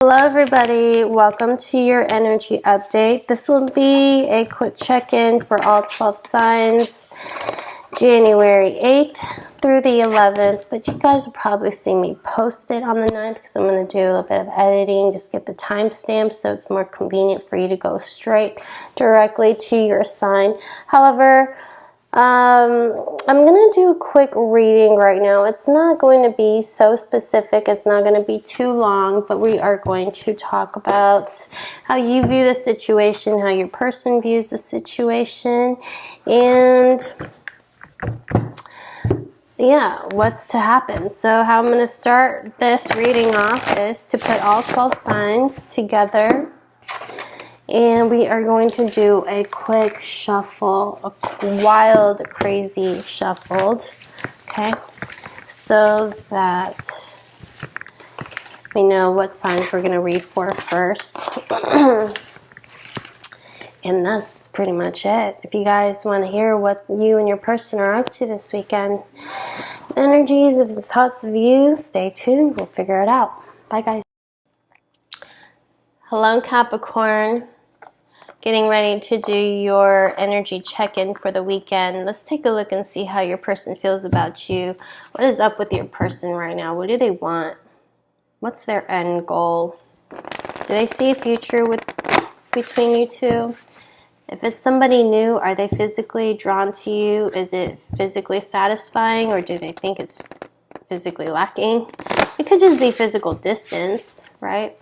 Hello everybody, welcome to your energy update. This will be a quick check-in for all 12 signs, January 8th through the 11th, but you guys will probably see me post it on the 9th because I'm going to do a little bit of editing, just get the timestamp so it's more convenient for you to go straight directly to your sign. However, I'm going to do a quick reading right now. It's not going to be so specific. It's not going to be too long, but we are going to talk about how you view the situation, how your person views the situation, and yeah, what's to happen. So how I'm going to start this reading off is to put all 12 signs together. And we are going to do a quick shuffle, a wild, crazy shuffled, okay? So that we know what signs we're going to read for first. And that's pretty much it. If you guys want to hear what you and your person are up to this weekend, the energies of the thoughts of you, stay tuned. We'll figure it out. Bye, guys. Hello, Capricorn. Getting ready to do your energy check-in for the weekend. Let's take a look and see how your person feels about you. What is up with your person right now? What do they want? What's their end goal? Do they see a future between you two? If it's somebody new, are they physically drawn to you? Is it physically satisfying, or do they think it's physically lacking? It could just be physical distance, right?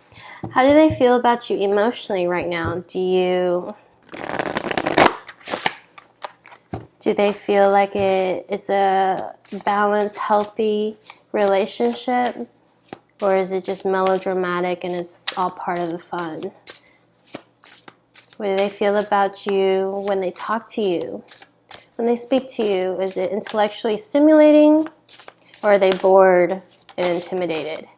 How do they feel about you emotionally right now? Do they feel like it is a balanced, healthy relationship? Or is it just melodramatic and it's all part of the fun? What do they feel about you when they talk to you? When they speak to you, is it intellectually stimulating? Or are they bored and intimidated?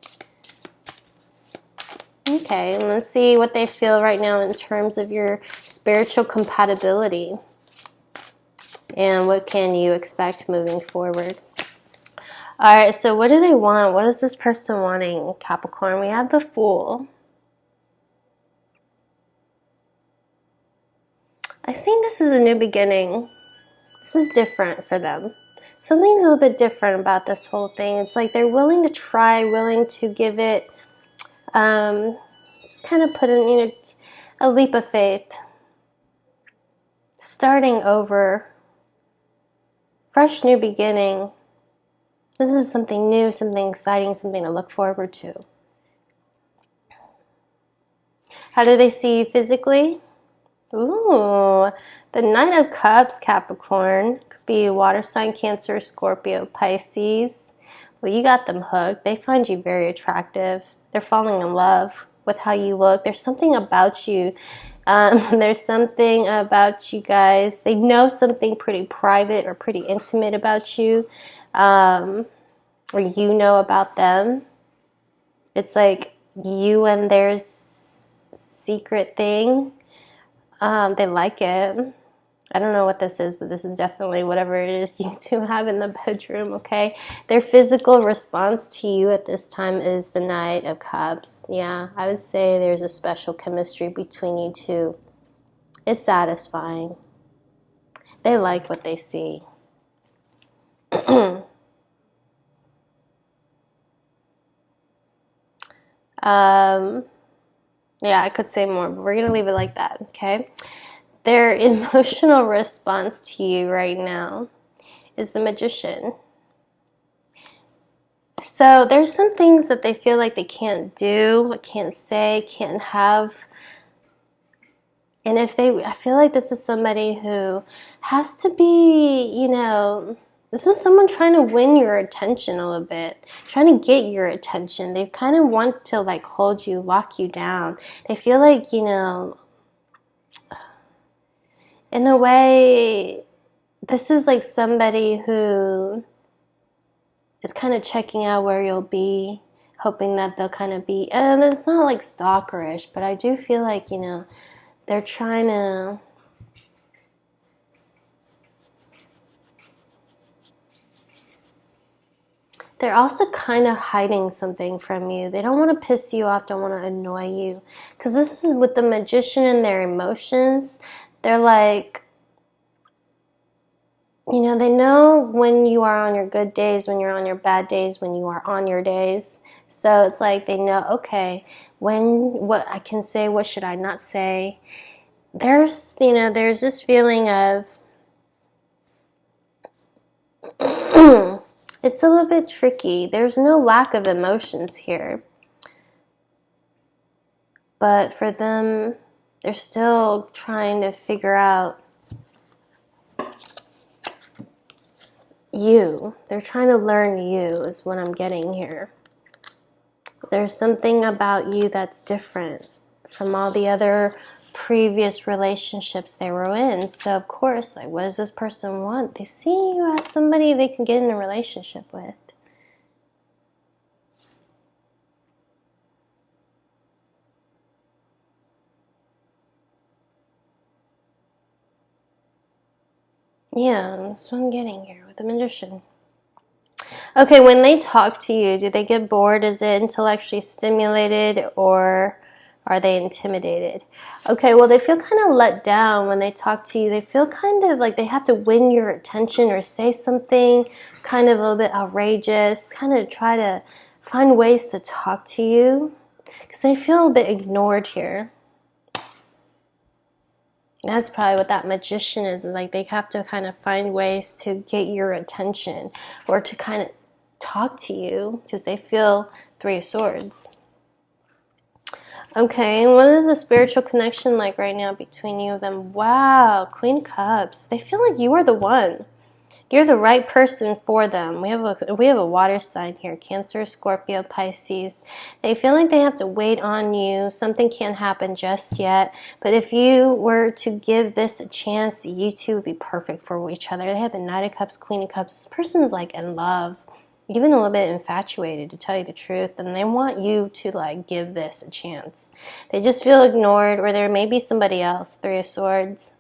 Okay, let's see what they feel right now in terms of your spiritual compatibility. And what can you expect moving forward? Alright, so what do they want? What is this person wanting, Capricorn? We have the Fool. I think this is a new beginning. This is different for them. Something's a little bit different about this whole thing. It's like they're willing to try, willing to give it just kind of put in, a leap of faith. Starting over. Fresh new beginning. This is something new, something exciting, something to look forward to. How do they see you physically? Ooh, the Knight of Cups, Capricorn. Could be water sign, Cancer, Scorpio, Pisces. Well, you got them hooked. They find you very attractive. They're falling in love with how you look. There's something about you. There's something about you guys. They know something pretty private or pretty intimate about you. Or you know about them. It's like you and their secret thing. They like it. I don't know what this is, but this is definitely whatever it is you two have in the bedroom, okay? Their physical response to you at this time is the Knight of Cups. Yeah, I would say there's a special chemistry between you two. It's satisfying. They like what they see. Yeah, I could say more, but we're going to leave it like that, okay? Their emotional response to you right now is the Magician. So there's some things that they feel like they can't do, can't say, can't have. And I feel like this is somebody who has to be, this is someone trying to win your attention a little bit, trying to get your attention. They kind of want to like hold you, lock you down. They feel like, in a way, this is like somebody who is kind of checking out where you'll be, hoping that they'll kind of be, and it's not like stalkerish, but I do feel like, they're trying to They're also kind of hiding something from you. They don't want to piss you off, don't want to annoy you. Because this is with the Magician and their emotions. They're like, you know, they know when you are on your good days, when you're on your bad days, when you are on your days. So it's like they know, okay, what I can say, what should I not say. There's, you know, there's this feeling of, it's a little bit tricky. There's no lack of emotions here. But for them, they're still trying to figure out you. They're trying to learn you is what I'm getting here. There's something about you that's different from all the other previous relationships they were in. So of course, like, what does this person want? They see you as somebody they can get in a relationship with. Yeah, that's what I'm getting here with the Magician. Okay, when they talk to you, do they get bored? Is it intellectually stimulated, or are they intimidated? Okay, well, they feel kind of let down when they talk to you. They feel kind of like they have to win your attention or say something kind of a little bit outrageous, kind of try to find ways to talk to you because they feel a bit ignored here. That's probably what that Magician is. Like, they have to kind of find ways to get your attention or to kind of talk to you because they feel Three of Swords. Okay, what is the spiritual connection like right now between you and them? Wow, Queen of Cups. They feel like you are the one. You're the right person for them. We have a water sign here, Cancer, Scorpio, Pisces. They feel like they have to wait on you. Something can't happen just yet. But if you were to give this a chance, you two would be perfect for each other. They have the Knight of Cups, Queen of Cups. This person is like in love, even a little bit infatuated, to tell you the truth. And they want you to like give this a chance. They just feel ignored, or there may be somebody else. Three of Swords.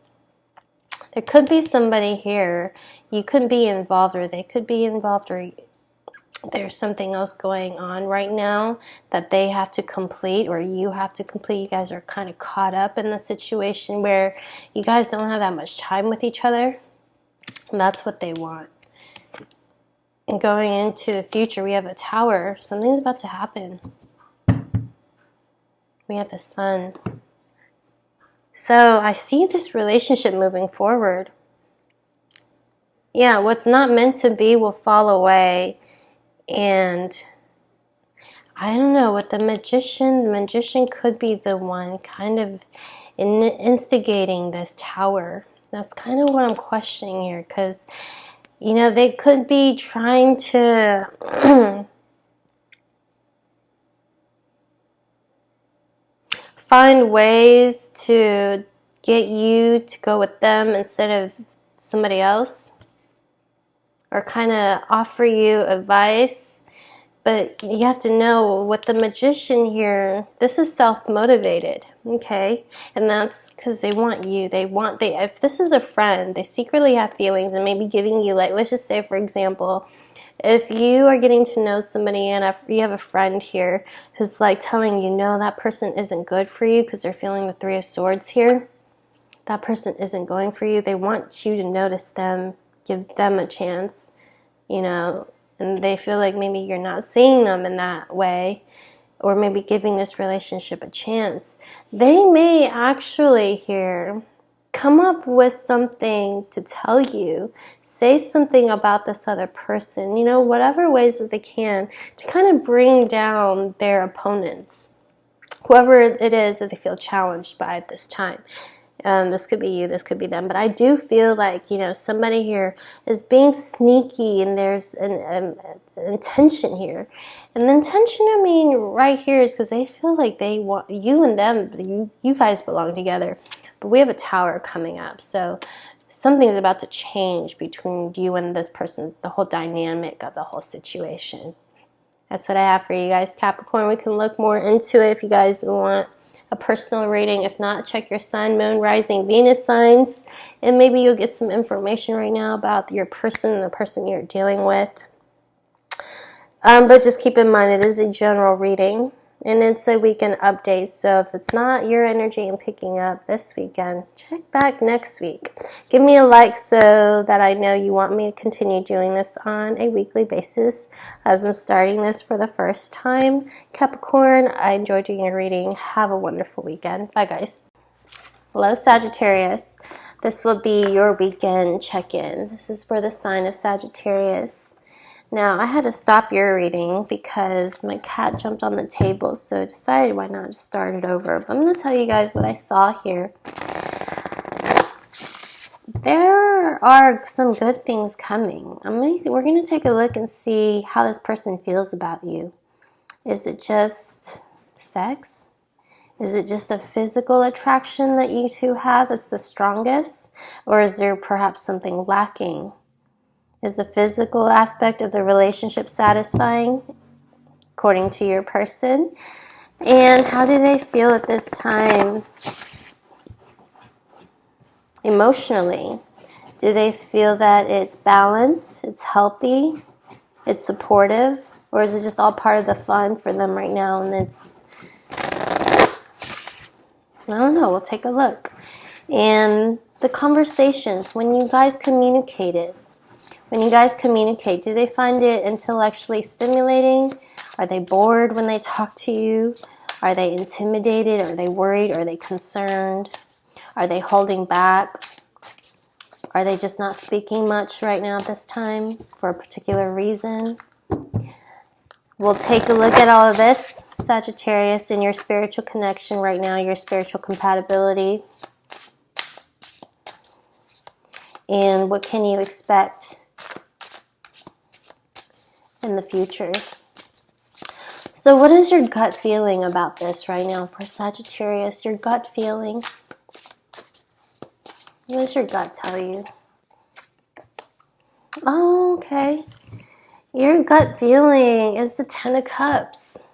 There could be somebody here. You could be involved, or they could be involved, or there's something else going on right now that they have to complete, or you have to complete. You guys are kind of caught up in the situation where you guys don't have that much time with each other. And that's what they want. And going into the future, we have a Tower. Something's about to happen. We have the Sun. So I see this relationship moving forward. Yeah, what's not meant to be will fall away. And I don't know, with the Magician could be the one kind of instigating this Tower. That's kind of what I'm questioning here, because, you know, they could be trying to find ways to get you to go with them instead of somebody else, or kind of offer you advice. But you have to know, with the Magician here, this is self-motivated, okay? And that's because they want you. If this is a friend, they secretly have feelings and maybe giving you, like, let's just say, for example, if you are getting to know somebody and you have a friend here who's like telling you, no, that person isn't good for you, because they're feeling the Three of Swords here. That person isn't going for you. They want you to notice them, give them a chance, you know, and they feel like maybe you're not seeing them in that way, or maybe giving this relationship a chance. They may actually here come up with something to tell you, say something about this other person, you know, whatever ways that they can to kind of bring down their opponents, whoever it is that they feel challenged by at this time. This could be you, this could be them, but I do feel like, you know, somebody here is being sneaky, and there's an intention here. And the intention, I mean, right here is because they feel like they want you and them, you guys belong together. But we have a Tower coming up, so something's about to change between you and this person, the whole dynamic of the whole situation. That's what I have for you guys, Capricorn. We can look more into it if you guys want a personal reading. If not, check your Sun, Moon, Rising, Venus signs, and maybe you'll get some information right now about your person and the person you're dealing with. But just keep in mind, it is a general reading, and it's a weekend update. So if it's not your energy I'm picking up this weekend, check back next week. Give me a like so that I know you want me to continue doing this on a weekly basis as I'm starting this for the first time. Capricorn, I enjoyed doing your reading. Have a wonderful weekend. Bye, guys. Hello, Sagittarius. This will be your weekend check-in. This is for the sign of Sagittarius. Now, I had to stop your reading because my cat jumped on the table, so I decided why not just start it over. But I'm going to tell you guys what I saw here. There are some good things coming. We're going to take a look and see how this person feels about you. Is it just sex? Is it just a physical attraction that you two have that's the strongest? Or is there perhaps something lacking? Is the physical aspect of the relationship satisfying, according to your person? And how do they feel at this time emotionally? Do they feel that it's balanced, it's healthy, it's supportive? Or is it just all part of the fun for them right now and it's... I don't know, we'll take a look. And the conversations, when you guys communicated, do they find it intellectually stimulating? Are they bored when they talk to you? Are they intimidated? Are they worried? Are they concerned? Are they holding back? Are they just not speaking much right now at this time for a particular reason? We'll take a look at all of this, Sagittarius, in your spiritual connection right now, your spiritual compatibility. And what can you expect in the future? So what is your gut feeling about this right now for Sagittarius? Your gut feeling. What does your gut tell you? Oh, okay. Your gut feeling is the Ten of Cups.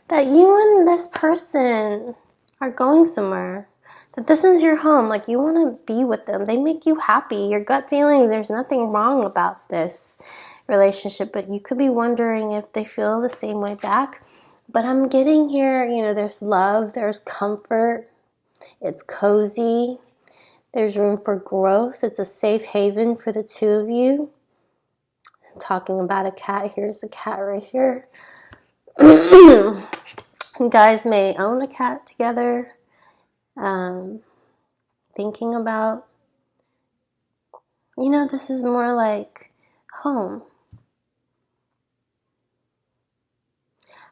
That you and this person are going somewhere. That this is your home. Like, you want to be with them. They make you happy. Your gut feeling, there's nothing wrong about this relationship. But you could be wondering if they feel the same way back. But I'm getting here, you know, there's love. There's comfort. It's cozy. There's room for growth. It's a safe haven for the two of you. I'm talking about a cat. Here's a cat right here. You guys may own a cat together. Thinking about, you know, this is more like home.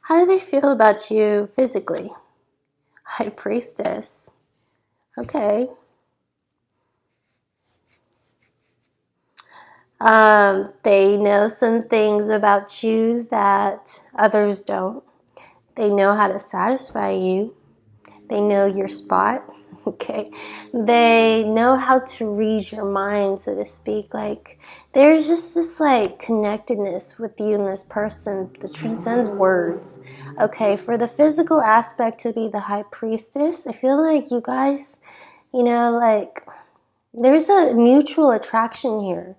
How do they feel about you physically? High Priestess. Okay. They know some things about you that others don't. They know how to satisfy you. They know your spot. Okay. They know how to read your mind, so to speak. Like, there's just this like connectedness with you and this person that transcends words. Okay. For the physical aspect to be the High Priestess, I feel like you guys, you know, like there's a mutual attraction here.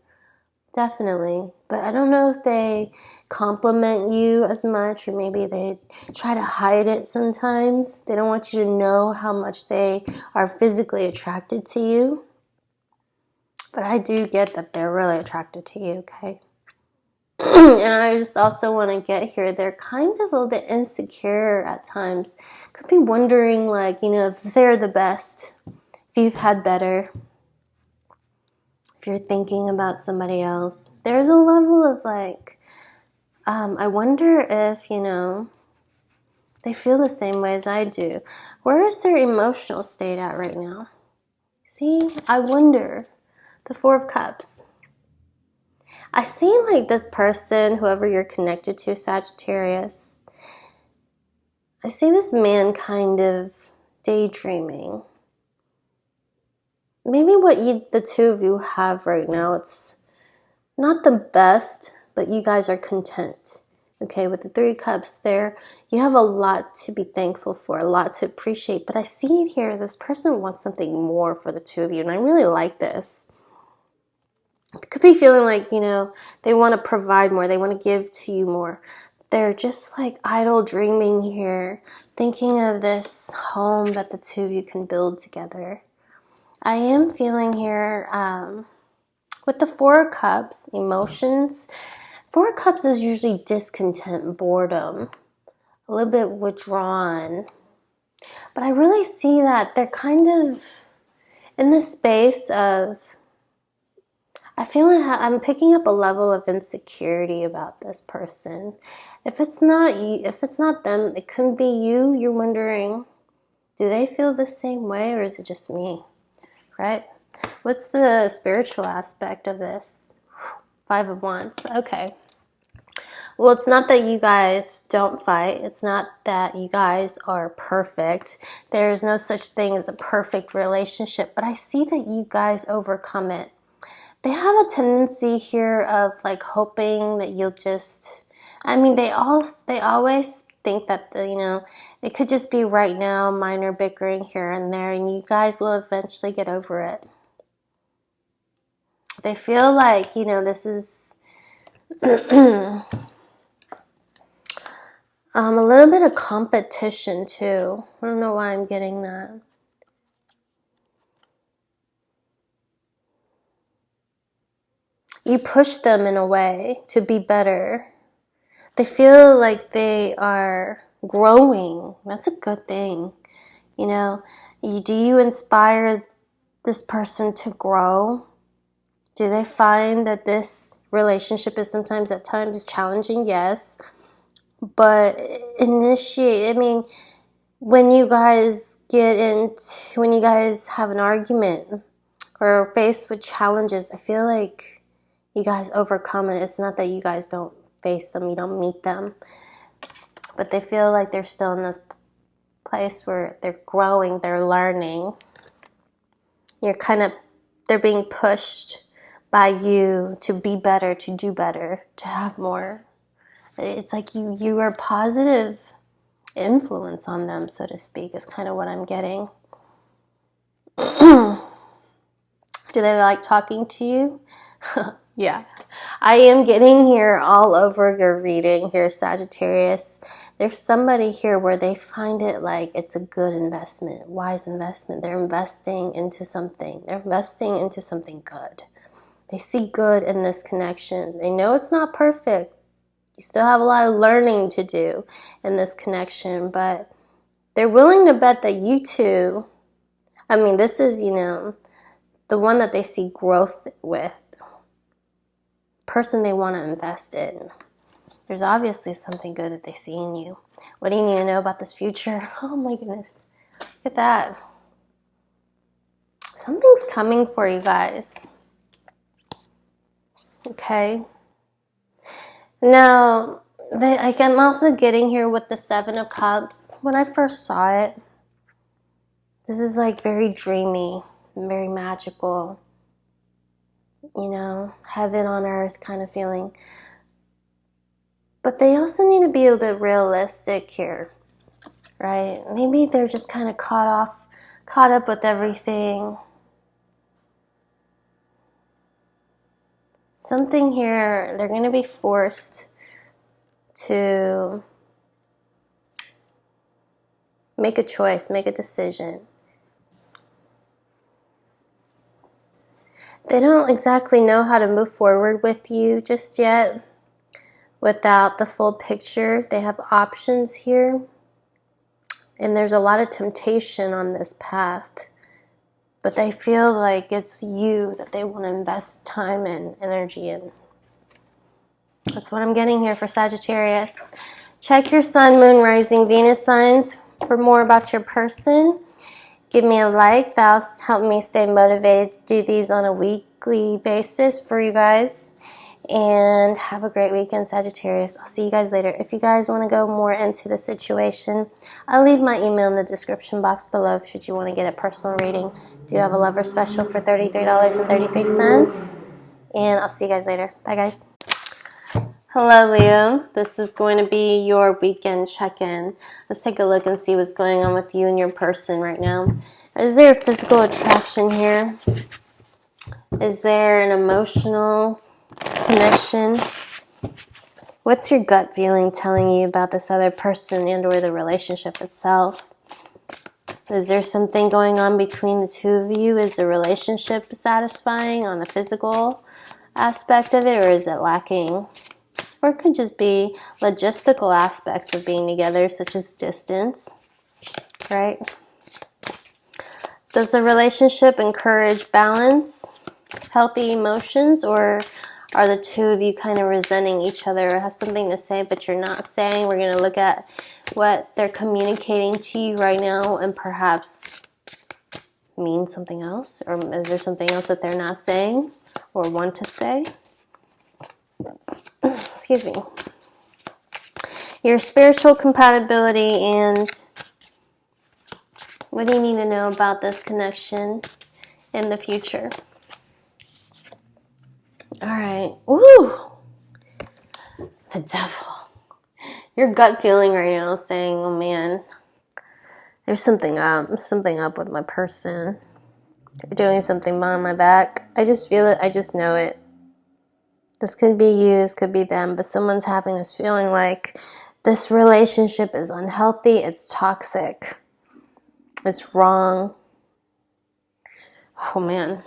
Definitely. But I don't know if they compliment you as much, or maybe they try to hide it sometimes. They don't want you to know how much they are physically attracted to you. But I do get that they're really attracted to you, okay? And I just also want to get here, they're kind of a little bit insecure at times. Could be wondering, like, you know, if they're the best, if you've had better. If you're thinking about somebody else, there's a level of like, I wonder if, you know, they feel the same way as I do. Where is their emotional state at right now? See, I wonder. The Four of Cups. I see like this person, whoever you're connected to, Sagittarius, I see this man kind of daydreaming. Maybe what the two of you have right now, it's not the best, but you guys are content. Okay, with the Three of Cups there, you have a lot to be thankful for, a lot to appreciate. But I see it here, this person wants something more for the two of you, and I really like this. could be feeling like, you know, they want to provide more. They want to give to you more. They're just like idle dreaming here, thinking of this home that the two of you can build together. I am feeling here with the Four of Cups, emotions. Four of Cups is usually discontent, boredom, a little bit withdrawn. But I really see that they're kind of in the space of, I feel like I'm picking up a level of insecurity about this person. If it's not you, if it's not them, it couldn't be you. You're wondering, do they feel the same way, or is it just me? Right? What's the spiritual aspect of this? Five of Wands. Okay. Well, it's not that you guys don't fight. It's not that you guys are perfect. There's no such thing as a perfect relationship, but I see that you guys overcome it. They have a tendency here of like hoping that you'll just, I mean, they always think that, you know, it could just be right now, minor bickering here and there, and you guys will eventually get over it. They feel like, you know, this is a little bit of competition too. I don't know why I'm getting that. You push them in a way to be better. They feel like they are growing. That's a good thing. You know, do you inspire this person to grow? Do they find that this relationship is sometimes at times challenging? Yes. But I mean, when you guys when you guys have an argument or are faced with challenges, I feel like you guys overcome it. It's not that you guys don't face them, you don't meet them, but they feel like they're still in this place where they're growing, they're learning. They're being pushed by you to be better, to do better, to have more. It's like you are positive influence on them, so to speak, is kind of what I'm getting. Do they like talking to you? Yeah. I am getting here all over your reading here, Sagittarius. There's somebody here where they find it like it's a good investment, wise investment. They're investing into something. They're investing into something good. They see good in this connection. They know it's not perfect. You still have a lot of learning to do in this connection, but they're willing to bet that you two, I mean, this is, you know, the one that they see growth with, person they want to invest in. There's obviously something good that they see in you. What do you need to know about this future? Oh my goodness. Look at that. Something's coming for you guys. Okay. Now, I'm also getting here with the Seven of Cups. When I first saw it, this is like very dreamy, very magical, you know, heaven on earth kind of feeling. But they also need to be a bit realistic here, right? Maybe they're just kind of caught up with everything. Something here, they're going to be forced to make a choice, make a decision. They don't exactly know how to move forward with you just yet without the full picture. They have options here, and there's a lot of temptation on this path, but they feel like it's you that they want to invest time and energy in. That's what I'm getting here for Sagittarius. Check your Sun, Moon, Rising, Venus signs for more about your person. Give me a like. That'll help me stay motivated to do these on a weekly basis for you guys. And have a great weekend, Sagittarius. I'll see you guys later. If you guys want to go more into the situation, I'll leave my email in the description box below should you want to get a personal reading. Do have a lover special for $33.33. And I'll see you guys later. Bye, guys. Hello, Leo. This is going to be your weekend check-in. Let's take a look and see what's going on with you and your person right now. Is there a physical attraction here? Is there an emotional connection? What's your gut feeling telling you about this other person and or the relationship itself? Is there something going on between the two of you? Is the relationship satisfying on the physical aspect of it, or is it lacking? Or it could just be logistical aspects of being together, such as distance, right? Does the relationship encourage balance, healthy emotions, or are the two of you kind of resenting each other or have something to say but you're not saying? We're going to look at what they're communicating to you right now and perhaps mean something else, or is there something else that they're not saying or want to say? Excuse me. Your spiritual compatibility, and what do you need to know about this connection in the future? All right. Woo! The devil. Your gut feeling right now is saying, oh man, there's something up with my person. They're doing something behind my back. I just feel it. I just know it. This could be you, this could be them, but someone's having this feeling like this relationship is unhealthy, it's toxic, it's wrong. Oh man.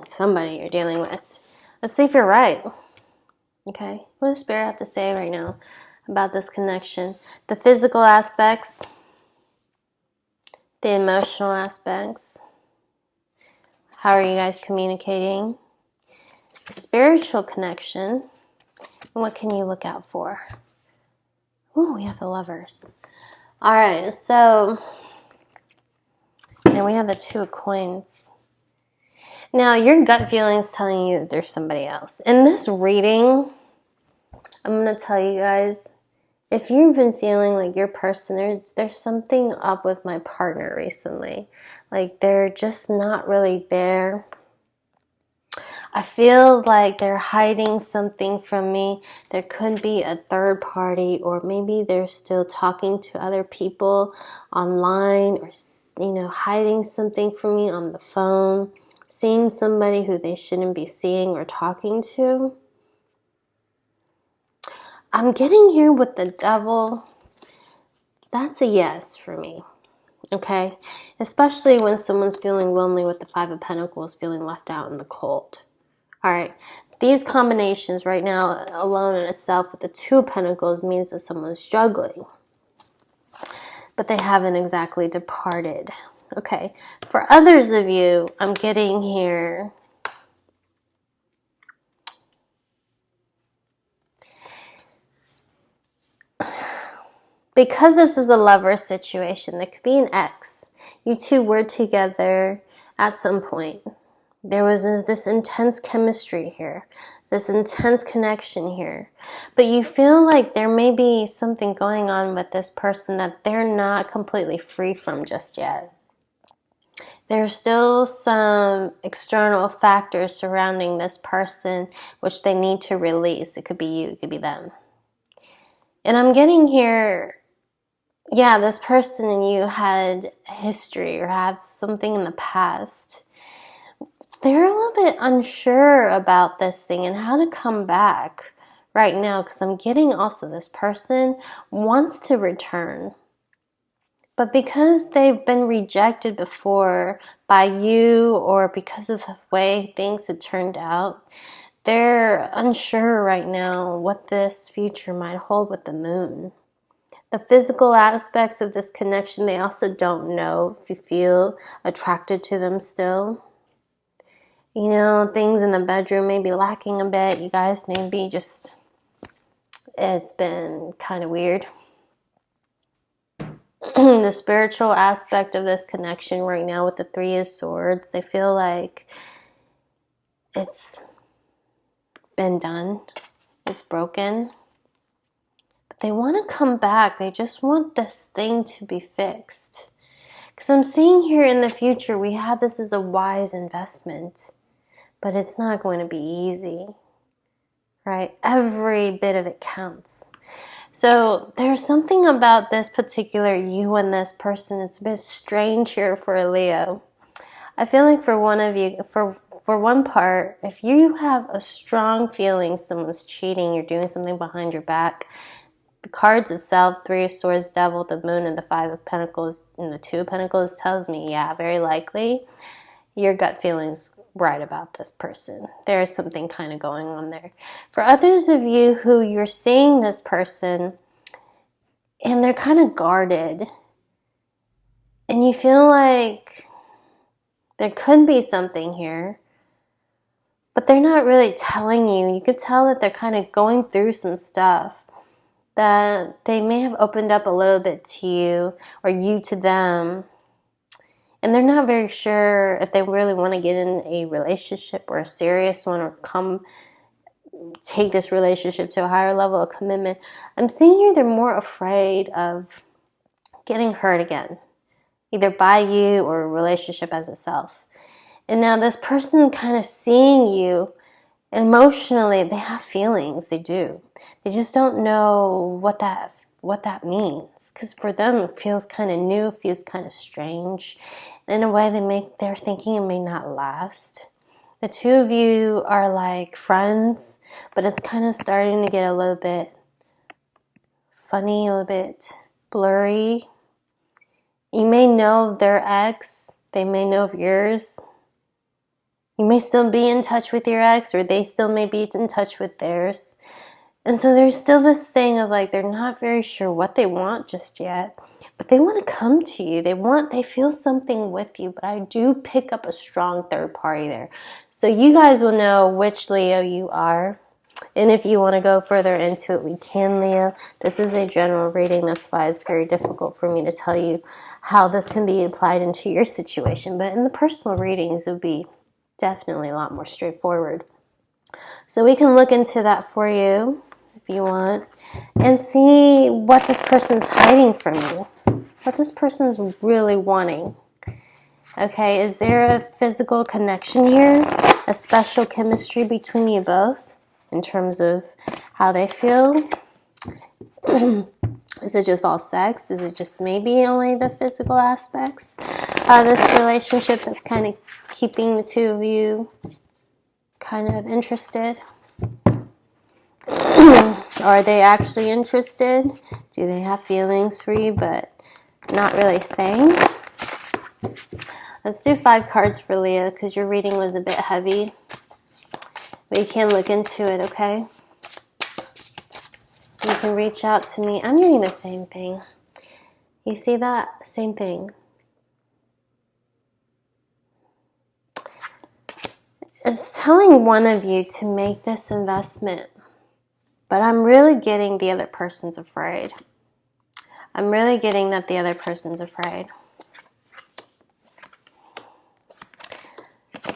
Somebody you're dealing with. Let's see if you're right. Okay, what does Spirit have to say right now about this connection? The physical aspects, the emotional aspects. How are you guys communicating? The spiritual connection. And what can you look out for? Ooh, we have the Lovers. All right, so, and we have the Two of Coins. Now, your gut feeling is telling you that there's somebody else. In this reading, I'm going to tell you guys, if you've been feeling like your person, there's something up with my partner recently. Like they're just not really there. I feel like they're hiding something from me. There could be a third party, or maybe they're still talking to other people online, or, you know, hiding something from me on the phone, seeing somebody who they shouldn't be seeing or talking to. I'm getting here with the Devil. That's a yes for me, okay? Especially when someone's feeling lonely with the Five of Pentacles, feeling left out in the cold. All right, these combinations right now, alone in itself with the Two of Pentacles, means that someone's juggling, but they haven't exactly departed. Okay, for others of you, I'm getting here because this is a lover situation. It could be an ex. You two were together at some point. There was this intense chemistry here, this intense connection here. But you feel like there may be something going on with this person that they're not completely free from just yet. There's still some external factors surrounding this person which they need to release. It could be you, it could be them. And I'm getting here, yeah, this person and you had a history or have something in the past. They're a little bit unsure about this thing and how to come back right now, because I'm getting also this person wants to return. But because they've been rejected before by you, or because of the way things had turned out, they're unsure right now what this future might hold with the Moon. The physical aspects of this connection, they also don't know if you feel attracted to them still. You know, things in the bedroom may be lacking a bit. You guys may be just, it's been kind of weird. The spiritual aspect of this connection right now with the Three of Swords, they feel like it's been done. It's broken. But they want to come back. They just want this thing to be fixed. Because I'm seeing here in the future, we had this as a wise investment. But it's not going to be easy, right? Every bit of it counts. So there's something about this particular you and this person. It's a bit strange here for a Leo. I feel like for one of you, for one part, if you have a strong feeling someone's cheating, you're doing something behind your back, the cards itself, Three of Swords, Devil, the Moon, and the Five of Pentacles, and the Two of Pentacles tells me, yeah, very likely your gut feeling's right about this person. There's something kind of going on there. For others of you who you're seeing this person and they're kind of guarded, and you feel like there could be something here, but they're not really telling you. You could tell that they're kind of going through some stuff, that they may have opened up a little bit to you or you to them, and they're not very sure if they really want to get in a relationship or a serious one, or come take this relationship to a higher level of commitment. I'm seeing here they're more afraid of getting hurt again, either by you or a relationship as itself. And now this person kind of seeing you emotionally, they have feelings, they do. They just don't know what that means. Because for them it feels kind of new, feels kind of strange. In a way they're thinking it may not last. The two of you are like friends, but it's kind of starting to get a little bit funny, a little bit blurry. You may know of their ex, they may know of yours. You may still be in touch with your ex, or they still may be in touch with theirs. And so there's still this thing of like, they're not very sure what they want just yet, but they want to come to you. They feel something with you, but I do pick up a strong third party there. So you guys will know which Leo you are. And if you want to go further into it, we can, Leo. This is a general reading. That's why it's very difficult for me to tell you how this can be applied into your situation. But in the personal readings, it would be definitely a lot more straightforward. So we can look into that for you if you want, and see what this person's hiding from you, what this person's really wanting. Okay, is there a physical connection here, a special chemistry between you both in terms of how they feel? Is it just all sex? Is it just maybe only the physical aspects of this relationship that's kind of keeping the two of you kind of interested? Are they actually interested? Do they have feelings for you but not really saying? Let's do 5 cards for Leo because your reading was a bit heavy. But you can look into it, okay? You can reach out to me. I'm doing the same thing. You see that? Same thing. It's telling one of you to make this investment, but I'm really getting the other person's afraid. I'm really getting that the other person's afraid.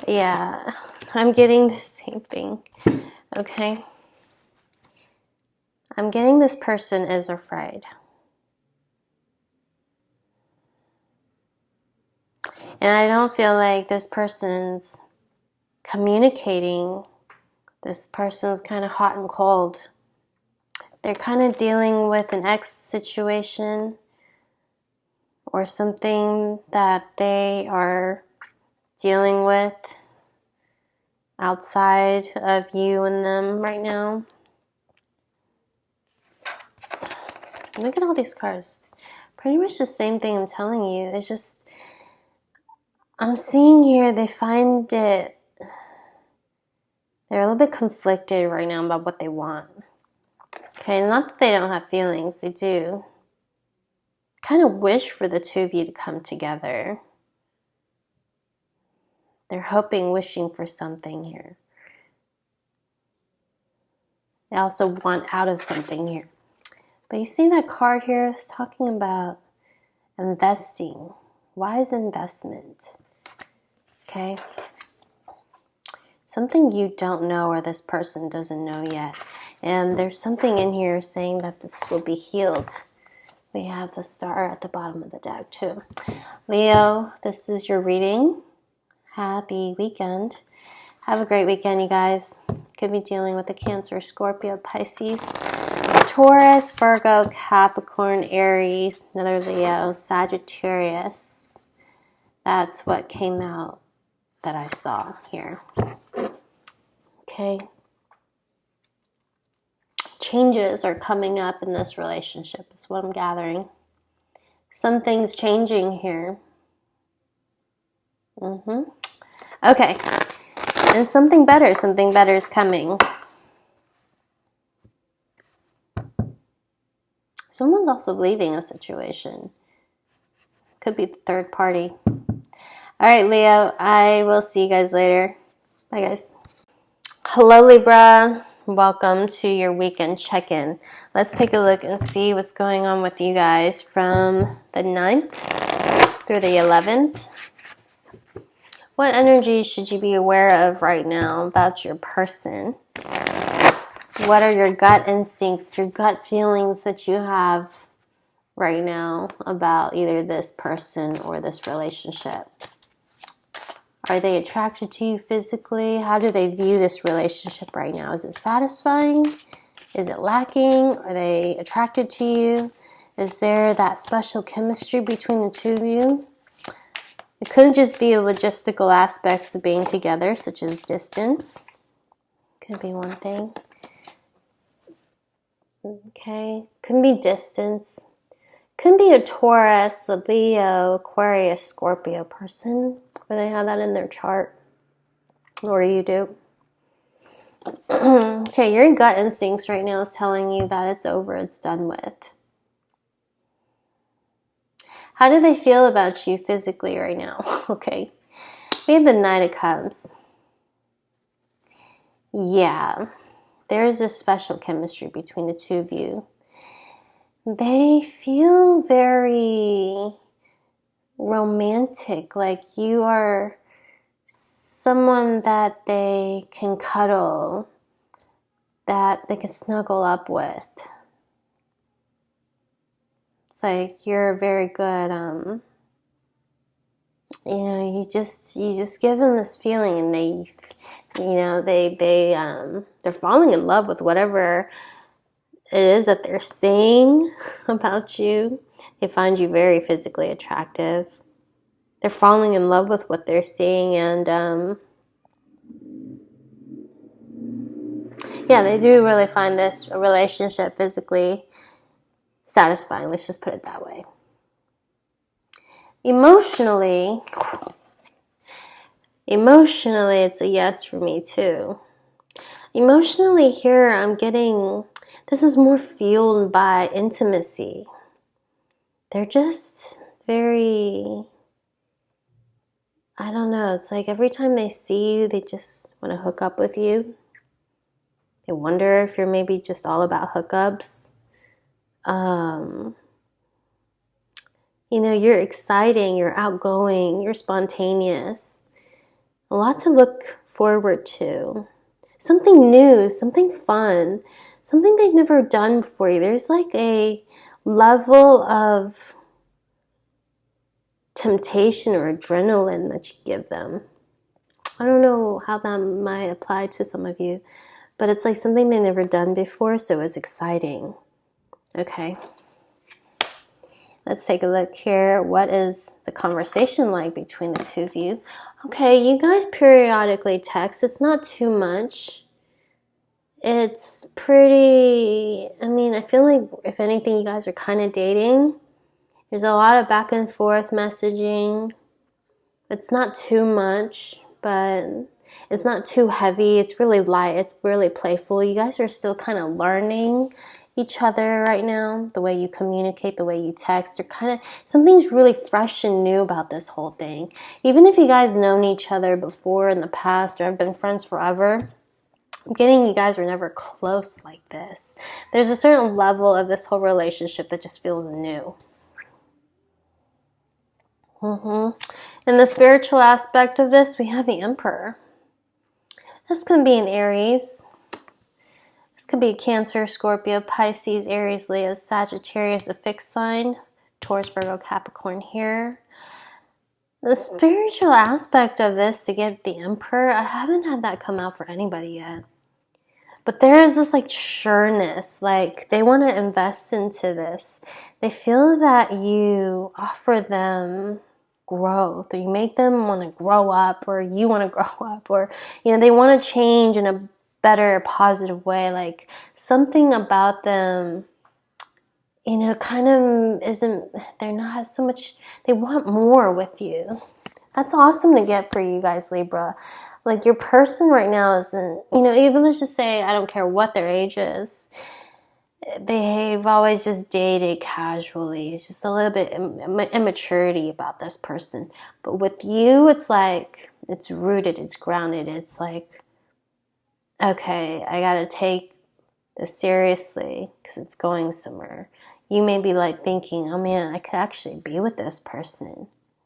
Yeah, I'm getting the same thing, okay? I'm getting this person is afraid. And I don't feel like this person's communicating. This person's kind of hot and cold. They're kind of dealing with an ex situation or something that they are dealing with outside of you and them right now. Look at all these cards. Pretty much the same thing I'm telling you. It's just, I'm seeing here they find it, they're a little bit conflicted right now about what they want. Okay, not that they don't have feelings, they do. Kind of wish for the two of you to come together. They're hoping, wishing for something here. They also want out of something here. But you see that card here is talking about investing. Wise investment. Okay? Something you don't know or this person doesn't know yet. And there's something in here saying that this will be healed. We have the star at the bottom of the deck too. Leo, this is your reading. Happy weekend. Have a great weekend, you guys. Could be dealing with a Cancer, Scorpio, Pisces, Taurus, Virgo, Capricorn, Aries, another Leo, Sagittarius. That's what came out that I saw here. Okay. Changes are coming up in this relationship is what I'm gathering. Something's changing here. Okay. And something better is coming. Someone's also leaving a situation. Could be the third party. All right, Leo, I will see you guys later. Bye, guys. Hello, Libra. Welcome to your weekend check-in. Let's take a look and see what's going on with you guys from the 9th through the 11th. What energy should you be aware of right now about your person? What are your gut instincts, your gut feelings that you have right now about either this person or this relationship? Are they attracted to you physically? How do they view this relationship right now? Is it satisfying? Is it lacking? Are they attracted to you? Is there that special chemistry between the two of you? It could just be logistical aspects of being together, such as distance. Could be one thing. Okay, could be distance. Could be a Taurus, a Leo, Aquarius, Scorpio person, where they have that in their chart, or you do. Okay, your gut instincts right now is telling you that it's over, it's done with. How do they feel about you physically right now? Okay, we have the Knight of Cups. Yeah, there's a special chemistry between the two of you. They feel very romantic, like you are someone that they can cuddle, that they can snuggle up with. It's like you're very good, you know, you just give them this feeling, and they, you know, they're falling in love with whatever it is that they're saying about you. They find you very physically attractive. They're falling in love with what they're seeing, and yeah, they do really find this relationship physically satisfying. Let's just put it that way. Emotionally, it's a yes for me too. Emotionally here, I'm getting, this is more fueled by intimacy. They're just very, I don't know, it's like every time they see you, they just want to hook up with you. They wonder if you're maybe just all about hookups. You know, you're exciting, you're outgoing, you're spontaneous. A lot to look forward to. Something new, something fun, something they've never done before. There's like a level of temptation or adrenaline that you give them. I don't know how that might apply to some of you, but it's like something they've never done before, so it's exciting. Okay. Let's take a look here. What is the conversation like between the two of you? Okay, you guys periodically text. It's not too much. It's pretty, I mean, I feel like if anything, you guys are kind of dating. There's a lot of back and forth messaging. It's not too much, but it's not too heavy. It's really light. It's really playful. You guys are still kind of learning each other right now. The way you communicate, the way you text, you're kind of, something's really fresh and new about this whole thing. Even if you guys known each other before in the past or have been friends forever, I'm getting you guys are never close like this. There's a certain level of this whole relationship that just feels new. In the spiritual aspect of this, we have the Emperor. This could be an Aries. This could be a Cancer, Scorpio, Pisces, Aries, Leo, Sagittarius, a fixed sign, Taurus, Virgo, Capricorn here. The spiritual aspect of this to get the Emperor, I haven't had that come out for anybody yet. But there is this like sureness, like they want to invest into this. They feel that you offer them growth, or you make them want to grow up, or you want to grow up, or, you know, they want to change in a better, positive way. Like something about them, you know, kind of isn't, they're not so much, they want more with you. That's awesome to get for you guys, Libra. Like your person right now isn't, you know, even let's just say, I don't care what their age is, they've always just dated casually. It's just a little bit immaturity about this person. But with you, it's like, it's rooted, it's grounded. It's like, okay, I gotta take this seriously because it's going somewhere. You may be like thinking, oh man, I could actually be with this person,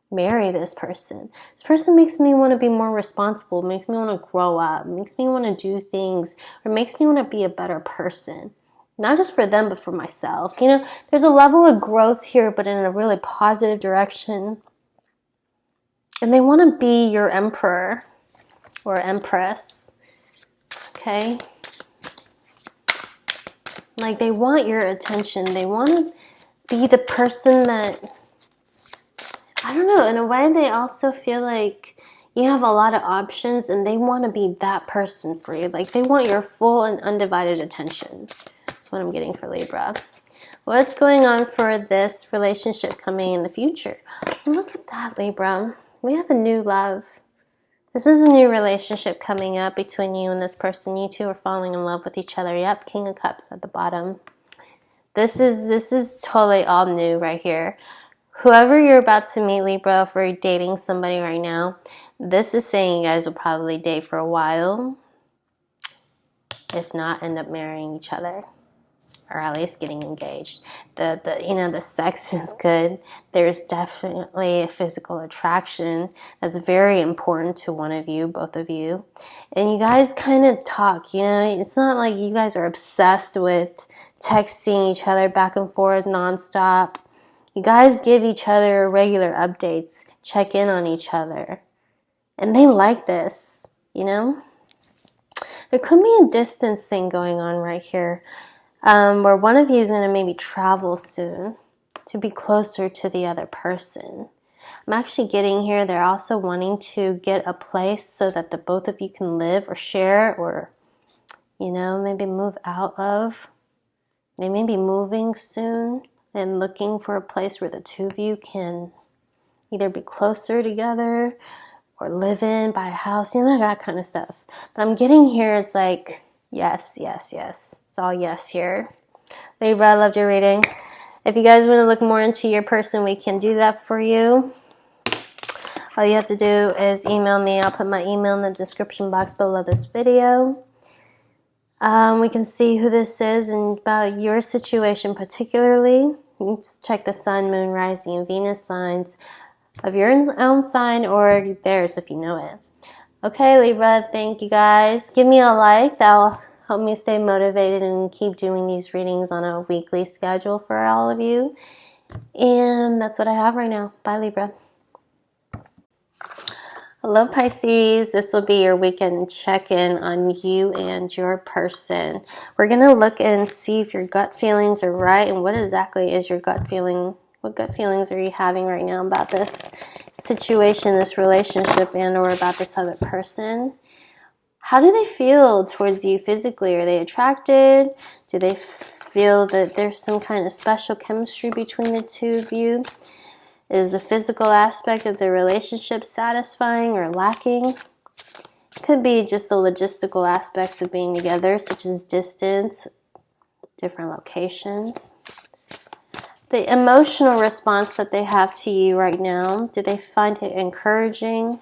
marry this person. This person makes me want to be more responsible, makes me want to grow up, makes me want to do things, or makes me want to be a better person. Not just for them, but for myself. You know, there's a level of growth here, but in a really positive direction. And they want to be your emperor or empress. Okay? Like they want your attention. They want to be the person that, I don't know, in a way they also feel like you have a lot of options and they want to be that person for you. Like they want your full and undivided attention. That's what I'm getting for Libra. What's going on for this relationship coming in the future? Look at that, Libra. We have a new love. This is a new relationship coming up between you and this person. You two are falling in love with each other. Yep, King of Cups at the bottom. This is totally all new right here. Whoever you're about to meet, Libra, if you're dating somebody right now, this is saying you guys will probably date for a while. If not, end up marrying each other. Or at least getting engaged. The sex is good. There's definitely a physical attraction that's very important to one of you, both of you. And you guys kind of talk, you know. It's not like you guys are obsessed with texting each other back and forth nonstop. You guys give each other regular updates, check in on each other. And they like this, you know. There could be a distance thing going on right here. Where one of you is going to maybe travel soon to be closer to the other person. I'm actually getting here, they're also wanting to get a place so that the both of you can live or share or, you know, maybe move out of. They may be moving soon and looking for a place where the two of you can either be closer together or live in, buy a house, you know, that kind of stuff. But I'm getting here, it's like, yes, yes, yes. It's all yes here. Libra, I loved your reading. If you guys want to look more into your person, we can do that for you. All you have to do is email me. I'll put my email in the description box below this video. We can see who this is and about your situation particularly. You can just check the Sun, Moon, Rising, and Venus signs of your own sign or theirs if you know it. Okay, Libra, thank you guys. Give me a like. That'll help me stay motivated and keep doing these readings on a weekly schedule for all of you. And that's what I have right now. Bye, Libra. Hello, Pisces. This will be your weekend check-in on you and your person. We're going to look and see if your gut feelings are right and what exactly is your gut feeling. What gut feelings are you having right now about this situation, this relationship, and or about this other person? How do they feel towards you physically? Are they attracted? Do they feel that there's some kind of special chemistry between the two of you? Is the physical aspect of the relationship satisfying or lacking? It could be just the logistical aspects of being together, such as distance, different locations. The emotional response that they have to you right now, do they find it encouraging?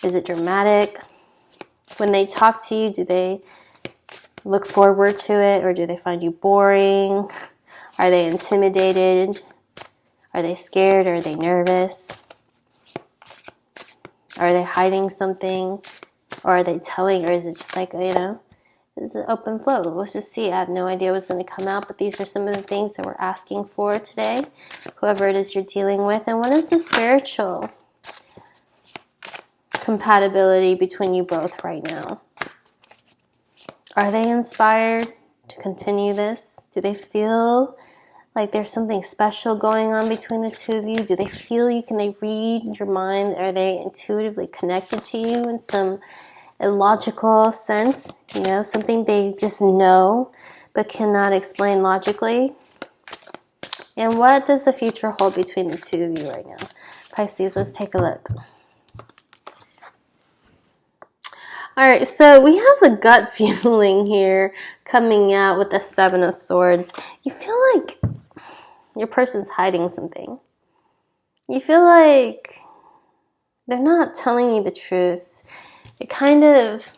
Is it dramatic? When they talk to you, do they look forward to it or do they find you boring? Are they intimidated? Are they scared? Are they nervous? Are they hiding something? Or are they telling, or is it just like, you know, this is an open flow. Let's just see. I have no idea what's going to come out, but these are some of the things that we're asking for today, whoever it is you're dealing with. And what is the spiritual compatibility between you both right now? Are they inspired to continue this? Do they feel Like there's something special going on between the two of you. Do they feel you? Can they read your mind? Are they intuitively connected to you in some illogical sense? You know, something they just know but cannot explain logically. And what does the future hold between the two of you right now? Pisces, let's take a look. All right, so we have the gut feeling here coming out with the Seven of Swords. You feel like your person's hiding something. You feel like they're not telling you the truth. They're kind of